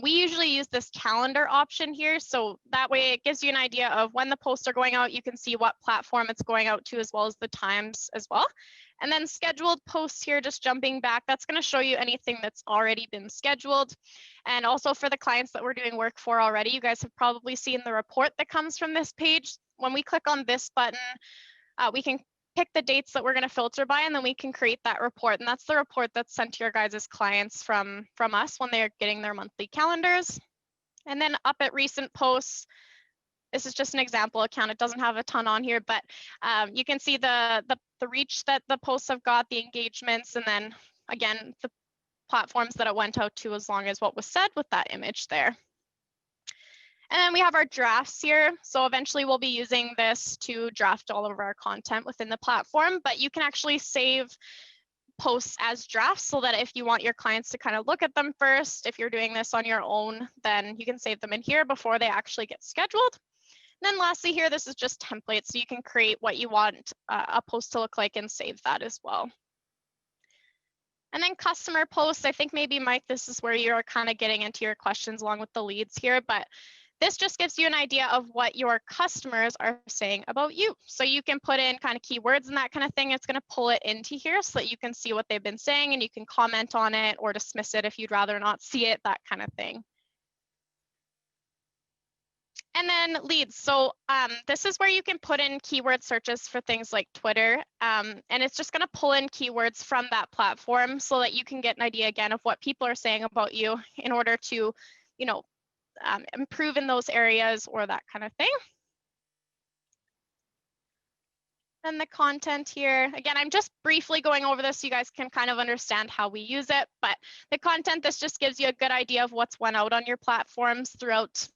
Speaker 9: We usually use this calendar option here. So that way it gives you an idea of when the posts are going out. You can see what platform it's going out to as well as the times as well. And then scheduled posts here, just jumping back, that's going to show you anything that's already been scheduled. And also for the clients that we're doing work for already, you guys have probably seen the report that comes from this page. When we click on this button, we can pick the dates that we're going to filter by, and then we can create that report. And that's the report that's sent to your guys' clients from us when they're getting their monthly calendars. And then up at recent posts, this is just an example account. It doesn't have a ton on here, but you can see the reach that the posts have got, the engagements, and then again, the platforms that it went out to as long as what was said with that image there. And then we have our drafts here. So eventually we'll be using this to draft all of our content within the platform, but you can actually save posts as drafts so that if you want your clients to kind of look at them first, if you're doing this on your own, then you can save them in here before they actually get scheduled. And then lastly here, this is just templates. So you can create what you want a post to look like and save that as well. And then customer posts, I think maybe Mike, this is where you're kind of getting into your questions along with the leads here, but this just gives you an idea of what your customers are saying about you. So you can put in kind of keywords and that kind of thing. It's going to pull it into here so that you can see what they've been saying and you can comment on it or dismiss it if you'd rather not see it, that kind of thing. And then leads. So this is where you can put in keyword searches for things like Twitter. And it's just going to pull in keywords from that platform so that you can get an idea again of what people are saying about you in order to, you know, improve in those areas or that kind of thing. And the content here, again, I'm just briefly going over this so you guys can kind of understand how we use it. But the content, this just gives you a good idea of what's went out on your platforms throughout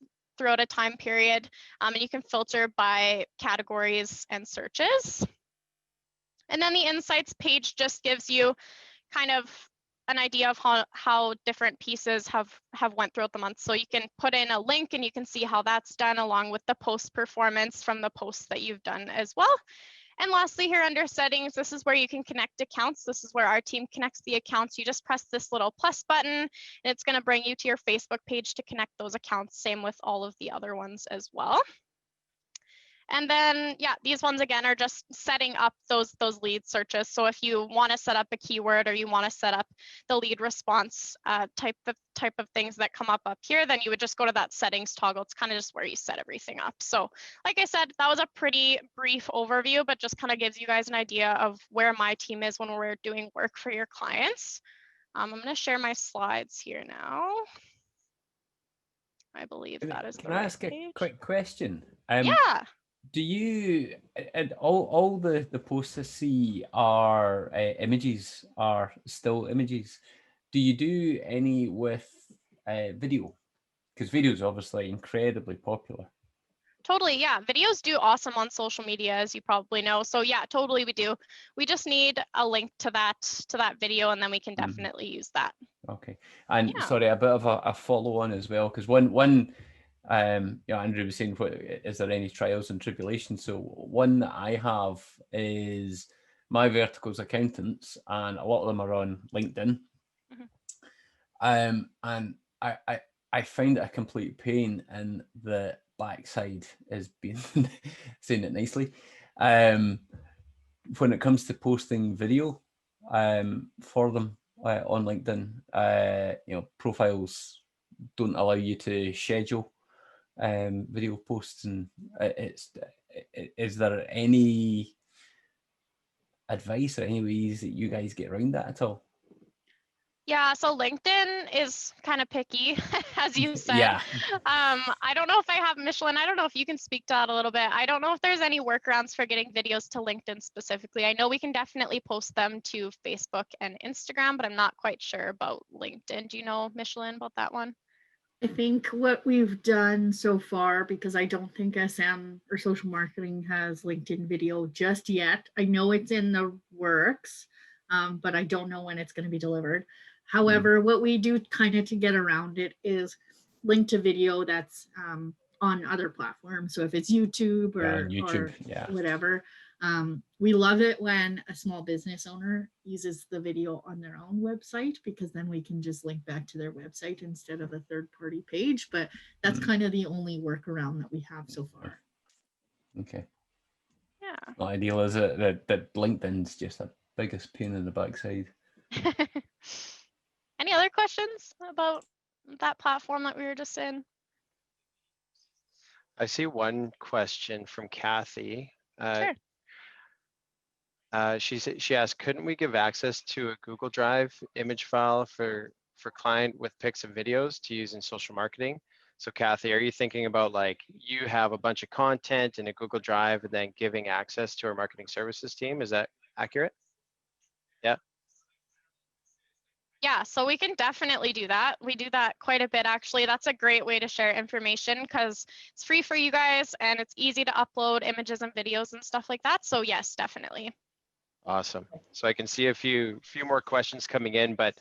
Speaker 9: a time period. And you can filter by categories and searches. And then the insights page just gives you kind of an idea of how different pieces have went throughout the month. So you can put in a link and you can see how that's done along with the post performance from the posts that you've done as well. And lastly, here under settings, this is where you can connect accounts. This is where our team connects the accounts. You just press this little plus button and it's going to bring you to your Facebook page to connect those accounts. Same with all of the other ones as well. And then, yeah, these ones again are just setting up those lead searches. So if you want to set up a keyword or you want to set up the lead response type of things that come up here, then you would just go to that settings toggle. It's kind of just where you set everything up. So like I said, that was a pretty brief overview, but just kind of gives you guys an idea of where my team is when we're doing work for your clients. I'm going to share my slides here now. I believe that is.
Speaker 8: Can I ask a quick question?
Speaker 9: Yeah.
Speaker 8: Do you, and all the posts I see are images, are still images. Do you do any with video? Because video is obviously incredibly popular.
Speaker 9: Totally, yeah. Videos do awesome on social media, as you probably know. So yeah, totally we do. We just need a link to that video and then we can definitely use that.
Speaker 8: Okay. And sorry, a bit of a follow on as well, because one you know, Andrew was saying, is there any trials and tribulations? So one that I have is my verticals accountants, and a lot of them are on LinkedIn. And I find it a complete pain in the backside, is being saying it nicely. When it comes to posting video for them on LinkedIn, you know, profiles don't allow you to schedule video posts, and is there any advice or any ways that you guys get around that at all?
Speaker 9: Yeah, so LinkedIn is kind of picky, as you said.
Speaker 8: Yeah.
Speaker 9: I don't know if I have, Micheline, I don't know if you can speak to that a little bit. I don't know if there's any workarounds for getting videos to LinkedIn specifically. I know we can definitely post them to Facebook and Instagram, but I'm not quite sure about LinkedIn. Do you know, Micheline, about that one?
Speaker 10: I think what we've done so far, because I don't think SM or social marketing has LinkedIn video just yet. I know it's in the works, but I don't know when it's going to be delivered. However, what we do kind of to get around it is link to video that's on other platforms. So if it's YouTube or whatever, we love it when a small business owner uses the video on their own website, because then we can just link back to their website instead of a third-party page. But that's kind of the only workaround that we have so far.
Speaker 8: Okay.
Speaker 9: Yeah.
Speaker 8: Well, ideal is it that LinkedIn's just the biggest pain in the backside.
Speaker 9: Any other questions about that platform that we were just in?
Speaker 1: I see one question from Kathy.
Speaker 9: Sure.
Speaker 1: She asked, couldn't we give access to a Google Drive image file for client with pics and videos to use in social marketing? So Kathy, are you thinking about like you have a bunch of content in a Google Drive and then giving access to our marketing services team? Is that accurate? Yeah.
Speaker 9: Yeah, so we can definitely do that. We do that quite a bit, actually. That's a great way to share information because it's free for you guys and it's easy to upload images and videos and stuff like that. So yes, definitely.
Speaker 1: Awesome. So I can see a few more questions coming in, but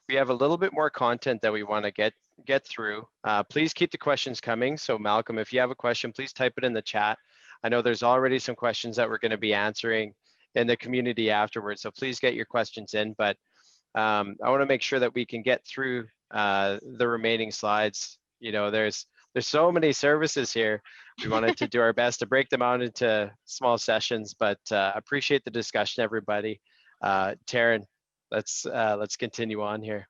Speaker 1: we have a little bit more content that we want to get through. Please keep the questions coming. So Malcolm, if you have a question, please type it in the chat. I know there's already some questions that we're going to be answering in the community afterwards. So please get your questions in, but I want to make sure that we can get through the remaining slides. You know, there's there's so many services here. We wanted to do our best to break them out into small sessions, but appreciate the discussion, everybody. Taryn, let's continue on here.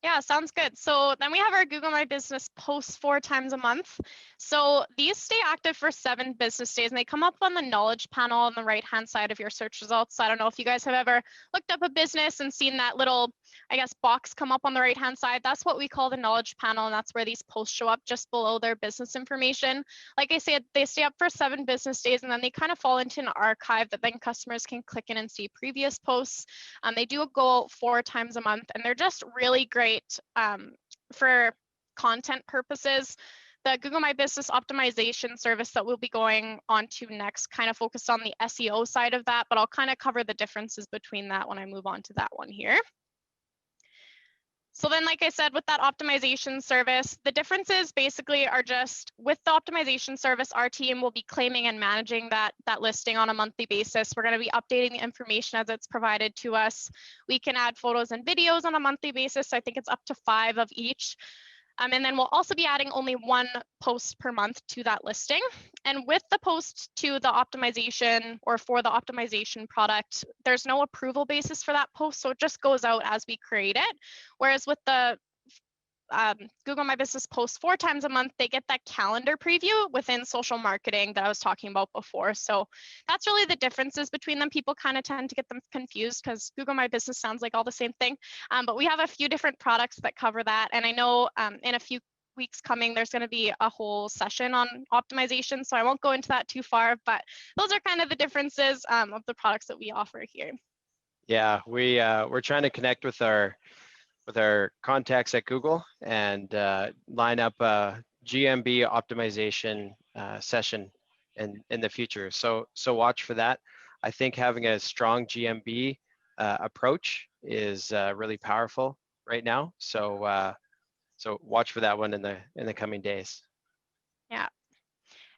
Speaker 9: Yeah, sounds good. So then we have our Google My Business posts 4 times a month. So these stay active for 7 business days, and they come up on the knowledge panel on the right-hand side of your search results. So I don't know if you guys have ever looked up a business and seen that little, I guess, box come up on the right-hand side. That's what we call the knowledge panel, and that's where these posts show up just below their business information. Like I said, they stay up for 7 business days, and then they kind of fall into an archive that then customers can click in and see previous posts. They do go 4 times a month, and they're just really great for content purposes. The Google My Business optimization service that we'll be going on to next kind of focused on the SEO side of that, but I'll kind of cover the differences between that when I move on to that one here. So then, like I said, with that optimization service, the differences basically are just with the optimization service, our team will be claiming and managing that listing on a monthly basis. We're going to be updating the information as it's provided to us. We can add photos and videos on a monthly basis. So I think it's up to 5 of each. And then we'll also be adding only 1 post per month to that listing. And with the post to the optimization or for the optimization product, there's no approval basis for that post. So it just goes out as we create it. Whereas with the Google My Business post 4 times a month, they get that calendar preview within social marketing that I was talking about before. So that's really the differences between them. People kind of tend to get them confused because Google My Business sounds like all the same thing. But we have a few different products that cover that. And I know in a few weeks coming, there's going to be a whole session on optimization. So I won't go into that too far, but those are kind of the differences of the products that we offer here.
Speaker 1: Yeah, we're trying to connect with our contacts at Google and line up a GMB optimization session in the future. So watch for that. I think having a strong GMB approach is really powerful right now. So watch for that one in the coming days.
Speaker 9: Yeah.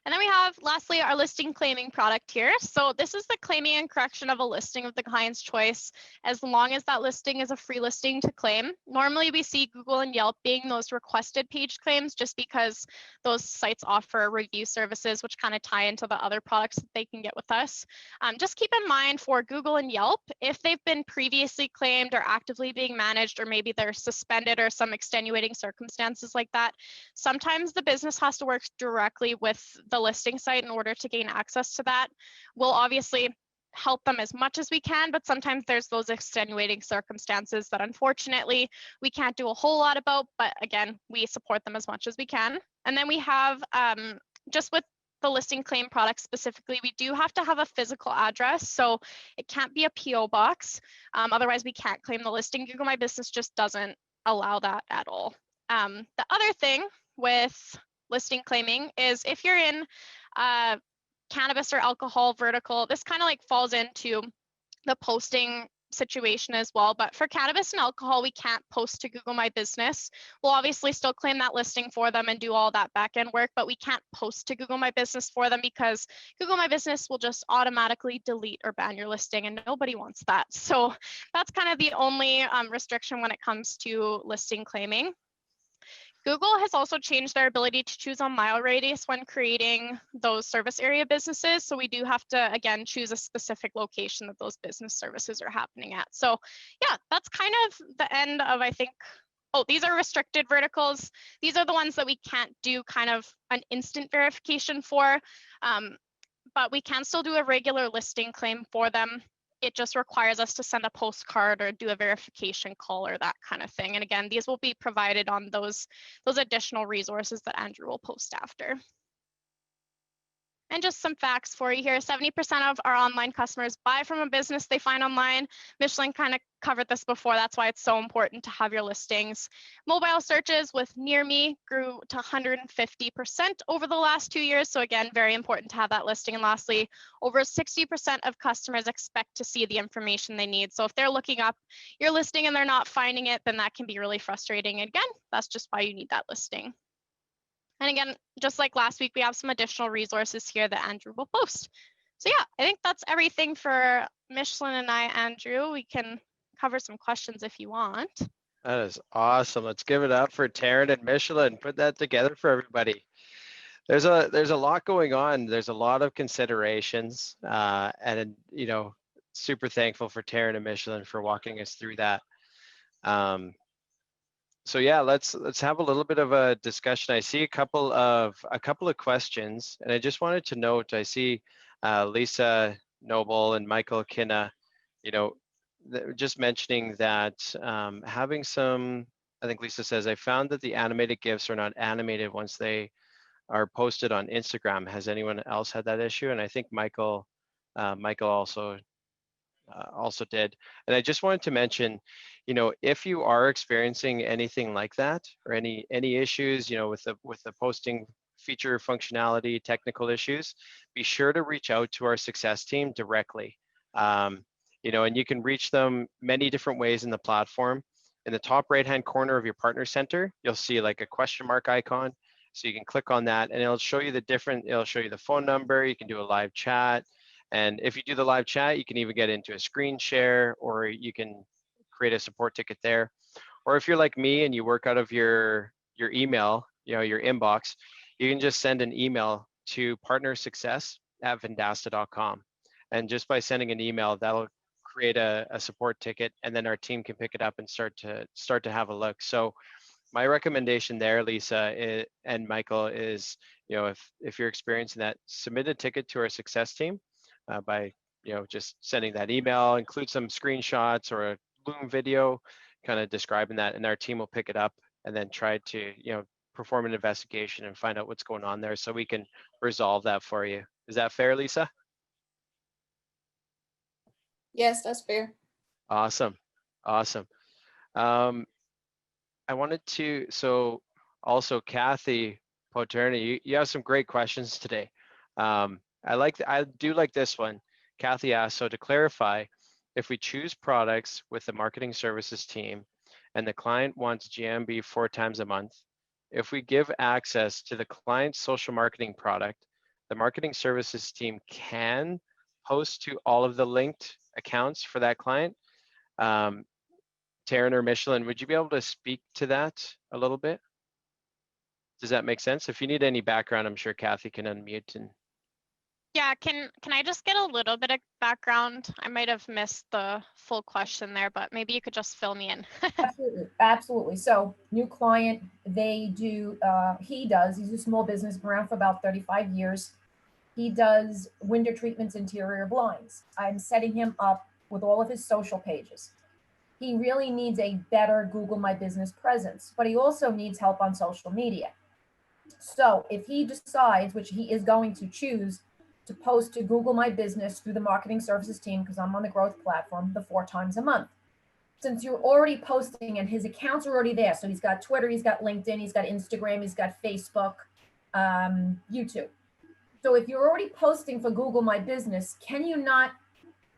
Speaker 9: And then we have, lastly, our listing claiming product here. So this is the claiming and correction of a listing of the client's choice, as long as that listing is a free listing to claim. Normally, we see Google and Yelp being those requested page claims just because those sites offer review services, which kind of tie into the other products that they can get with us. Just keep in mind for Google and Yelp, if they've been previously claimed or actively being managed, or maybe they're suspended or some extenuating circumstances like that, sometimes the business has to work directly with the listing site in order to gain access to that. We'll obviously help them as much as we can, but sometimes there's those extenuating circumstances that unfortunately we can't do a whole lot about, but again, we support them as much as we can. And then we have, just with the listing claim product specifically, we do have to have a physical address, so it can't be a PO box. Otherwise, we can't claim the listing. Google My Business just doesn't allow that at all. The other thing with listing claiming is if you're in cannabis or alcohol vertical, this kind of like falls into the posting situation as well. But for cannabis and alcohol, we can't post to Google My Business. We'll obviously still claim that listing for them and do all that back-end work, but we can't post to Google My Business for them because Google My Business will just automatically delete or ban your listing, and nobody wants that. So that's kind of the only restriction when it comes to listing claiming. Google has also changed their ability to choose a mile radius when creating those service area businesses. So we do have to, again, choose a specific location that those business services are happening at. So yeah, that's kind of the end of, I think, oh, these are restricted verticals. These are the ones that we can't do kind of an instant verification for, but we can still do a regular listing claim for them. It just requires us to send a postcard or do a verification call or that kind of thing. And again, these will be provided on those additional resources that Andrew will post after. And just some facts for you here. 70% of our online customers buy from a business they find online. Micheline kind of covered this before. That's why it's so important to have your listings. Mobile searches with Near Me grew to 150% over the last 2 years. So again, very important to have that listing. And lastly, over 60% of customers expect to see the information they need. So if they're looking up your listing and they're not finding it, then that can be really frustrating. And again, that's just why you need that listing. And again, just like last week, we have some additional resources here that Andrew will post. So yeah, I think that's everything for Micheline and I, Andrew. We can cover some questions if you want.
Speaker 1: That is awesome. Let's give it up for Taryn and Micheline. Put that together for everybody. There's a lot going on. There's a lot of considerations, and you know, super thankful for Taryn and Micheline for walking us through that. So yeah, let's have a little bit of a discussion. I see a couple of questions, and I just wanted to note. I see Lisa Noble and Michael Kinna, you know, just mentioning that having some. I think Lisa says, I found that the animated GIFs are not animated once they are posted on Instagram. Has anyone else had that issue? And I think Michael also did. And I just wanted to mention, you know, if you are experiencing anything like that or any issues, you know, with the posting feature functionality, technical issues, be sure to reach out to our success team directly. You know, and you can reach them many different ways in the platform. In the top right-hand corner of your partner center, you'll see like a question mark icon. So you can click on that and it'll show you it'll show you the phone number. You can do a live chat. And if you do the live chat, you can even get into a screen share, or you can create a support ticket there. Or if you're like me and you work out of your email, you know, your inbox, you can just send an email to partnersuccess@vendasta.com. And just by sending an email, that'll create a support ticket, and then our team can pick it up and start to have a look. So my recommendation there, Lisa and Michael, is, you know, if you're experiencing that, submit a ticket to our success team by, you know, just sending that email, include some screenshots or a Loom video kind of describing that, and our team will pick it up and then try to, you know, perform an investigation and find out what's going on there so we can resolve that for you. Is that fair, Lisa?
Speaker 13: Yes, that's fair.
Speaker 1: Awesome. I wanted to, so also Kathy Poterni, you have some great questions today. I do like this one. Kathy asked, so to clarify, if we choose products with the marketing services team and the client wants GMB 4 times a month, if we give access to the client's social marketing product, the marketing services team can post to all of the linked accounts for that client. Taryn or Micheline, would you be able to speak to that a little bit? Does that make sense? If you need any background, I'm sure Kathy can unmute. And
Speaker 9: yeah, can I just get a little bit of background? I might have missed the full question there, but maybe you could just fill me in.
Speaker 6: Absolutely. So new client, he's a small business, been around for about 35 years. He does window treatments, interior blinds. I'm setting him up with all of his social pages. He really needs a better Google My Business presence, but he also needs help on social media. So if he decides, which he is going to choose, to post to Google My Business through the marketing services team, because I'm on the growth platform, the 4 times a month. Since you're already posting and his accounts are already there, so he's got Twitter, he's got LinkedIn, he's got Instagram, he's got Facebook, YouTube. So if you're already posting for Google My Business, can you not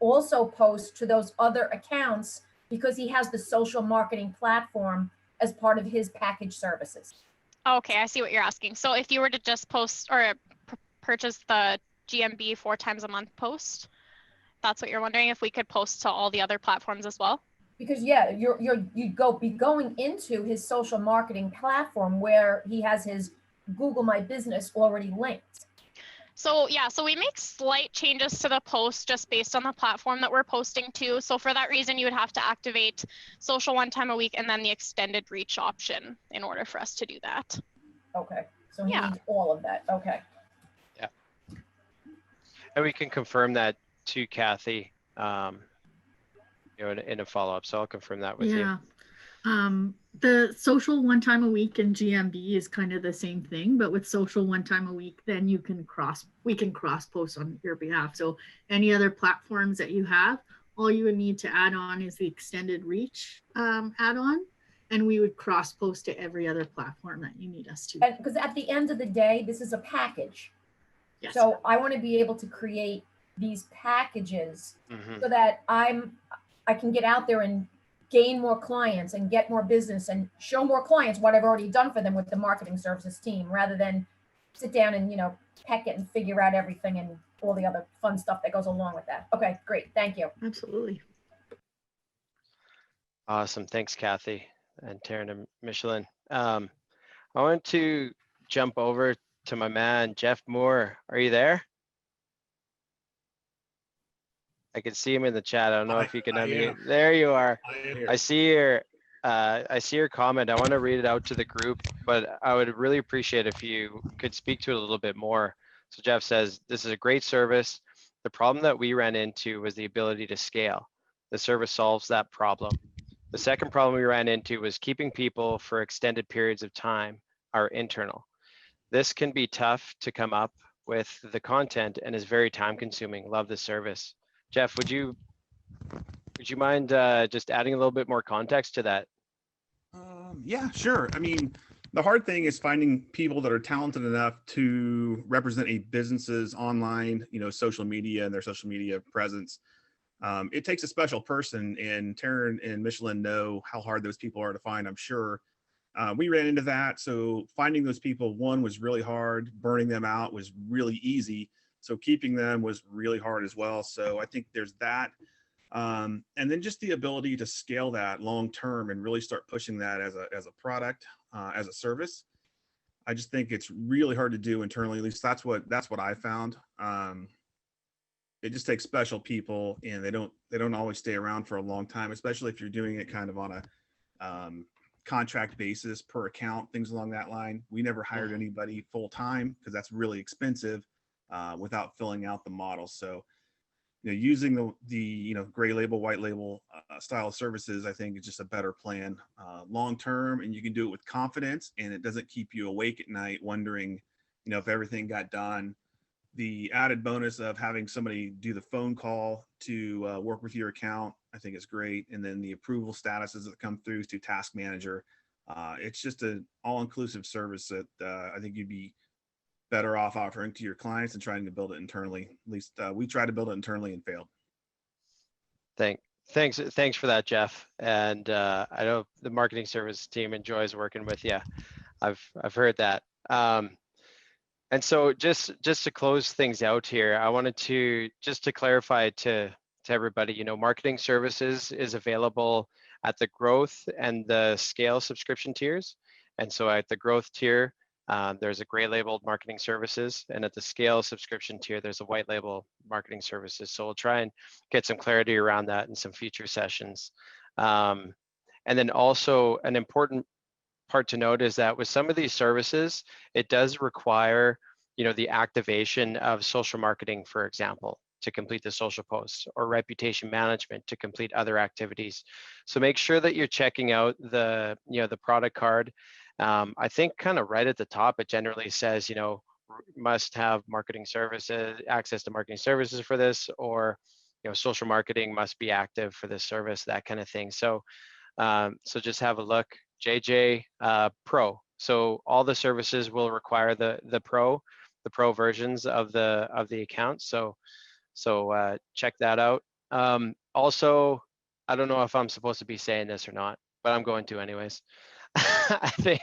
Speaker 6: also post to those other accounts because he has the social marketing platform as part of his package services?
Speaker 9: Okay, I see what you're asking. So if you were to just post or purchase the GMB 4 times a month post, that's what you're wondering, if we could post to all the other platforms as well?
Speaker 6: Because yeah, you'd be going into his social marketing platform where he has his Google My Business already linked.
Speaker 9: So yeah, so we make slight changes to the post just based on the platform that we're posting to. So for that reason, you would have to activate social 1 time a week and then the extended reach option in order for us to do that.
Speaker 6: Okay, so he needs all of that. Okay.
Speaker 1: Yeah. And we can confirm that to Kathy, you know, in a follow-up. So I'll confirm that with you.
Speaker 10: The social 1 time a week and GMB is kind of the same thing, but with social 1 time a week, then we can cross post on your behalf. So any other platforms that you have, all you would need to add on is the extended reach add-on, and we would cross post to every other platform that you need us to.
Speaker 6: Because at the end of the day, this is a package.
Speaker 10: Yes.
Speaker 6: So I want to be able to create these packages so that I can get out there and gain more clients and get more business and show more clients what I've already done for them with the marketing services team, rather than sit down and, you know, peck it and figure out everything and all the other fun stuff that goes along with that. Okay, great. Thank you.
Speaker 10: Absolutely.
Speaker 1: Awesome. Thanks, Kathy. and Taryn and Micheline. I want to jump over to my man, Jeff Moore. Are you there? I can see him in the chat. I don't know if you can unmute. There you are. I see your comment. I want to read it out to the group, but I would really appreciate if you could speak to it a little bit more. So Jeff says, this is a great service. The problem that we ran into was the ability to scale. The service solves that problem. The second problem we ran into was keeping people for extended periods of time, our internal. This can be tough to come up with the content and is very time consuming. Love the service. Jeff, would you mind just adding a little bit more context to that?
Speaker 14: Yeah, sure. I mean, the hard thing is finding people that are talented enough to represent a business's online, social media and their social media presence. It takes a special person, and Taryn and Micheline know how hard those people are to find, I'm sure. We ran into that. So finding those people, one, was really hard. Burning them out was really easy. So keeping them was really hard as well. So I think there's that. And then just the ability to scale that long term and really start pushing that as a product, as a service. I just think it's really hard to do internally. At least that's what I found. It just takes special people, and they don't always stay around for a long time, especially if you're doing it kind of on a contract basis per account, things along that line. We never hired anybody full time because that's really expensive without filling out the model. So using the gray label, white label style of services, I think is just a better plan long term, and you can do it with confidence, and it doesn't keep you awake at night wondering if everything got done. The added bonus of having somebody do the phone call to work with your account, I think is great. And then the approval statuses that come through to Task Manager. It's just an all-inclusive service that I think you'd be better off offering to your clients and trying to build it internally. At least we tried to build it internally and failed.
Speaker 1: Thanks for that, Jeff. And I know the marketing service team enjoys working with you. I've heard that. And so just to close things out here, I wanted to clarify to everybody, marketing services is available at the growth and the scale subscription tiers. And so at the growth tier, there's a gray labeled marketing services, and at the scale subscription tier, there's a white label marketing services. So we'll try and get some clarity around that in some future sessions. And then also an important part to note is that with some of these services, it does require, the activation of social marketing, for example, to complete the social posts, or reputation management to complete other activities. So make sure that you're checking out the product card. I think kind of right at the top, it generally says, must have marketing services, access to marketing services for this, or, social marketing must be active for this service, that kind of thing. So, so just have a look. JJ Pro. So all the services will require the Pro versions of the account. So check that out. Also, I don't know if I'm supposed to be saying this or not, but I'm going to anyways. I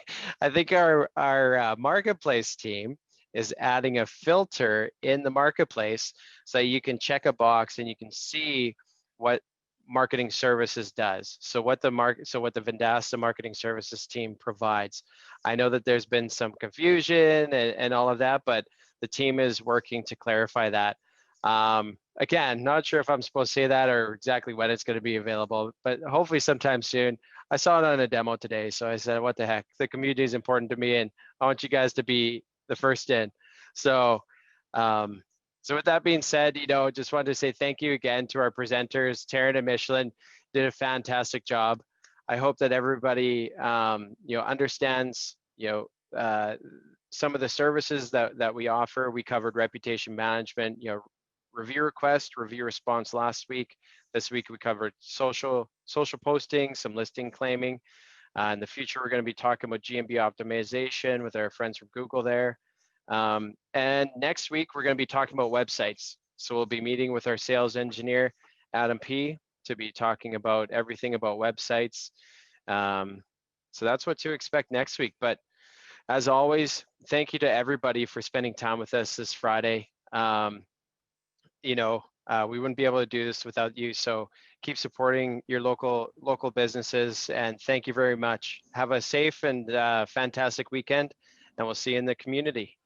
Speaker 1: think our marketplace team is adding a filter in the marketplace so you can check a box and you can see what marketing services does. So what the Vendasta marketing services team provides. I know that there's been some confusion and all of that, but the team is working to clarify that. Again, not sure if I'm supposed to say that or exactly when it's going to be available, but hopefully sometime soon. I saw it on a demo today, so I said, what the heck? The community is important to me, and I want you guys to be the first in. So, so with that being said, just wanted to say thank you again to our presenters. Taryn and Micheline did a fantastic job. I hope that everybody, understands, some of the services that we offer. We covered reputation management, review request, review response last week. This week we covered social posting, some listing claiming. In the future, we're going to be talking about GMB optimization with our friends from Google there. And next week, we're going to be talking about websites. So we'll be meeting with our sales engineer, Adam P., to be talking about everything about websites. So that's what to expect next week. But as always, thank you to everybody for spending time with us this Friday. We wouldn't be able to do this without you. So keep supporting your local businesses, and thank you very much. Have a safe and fantastic weekend, and we'll see you in the community.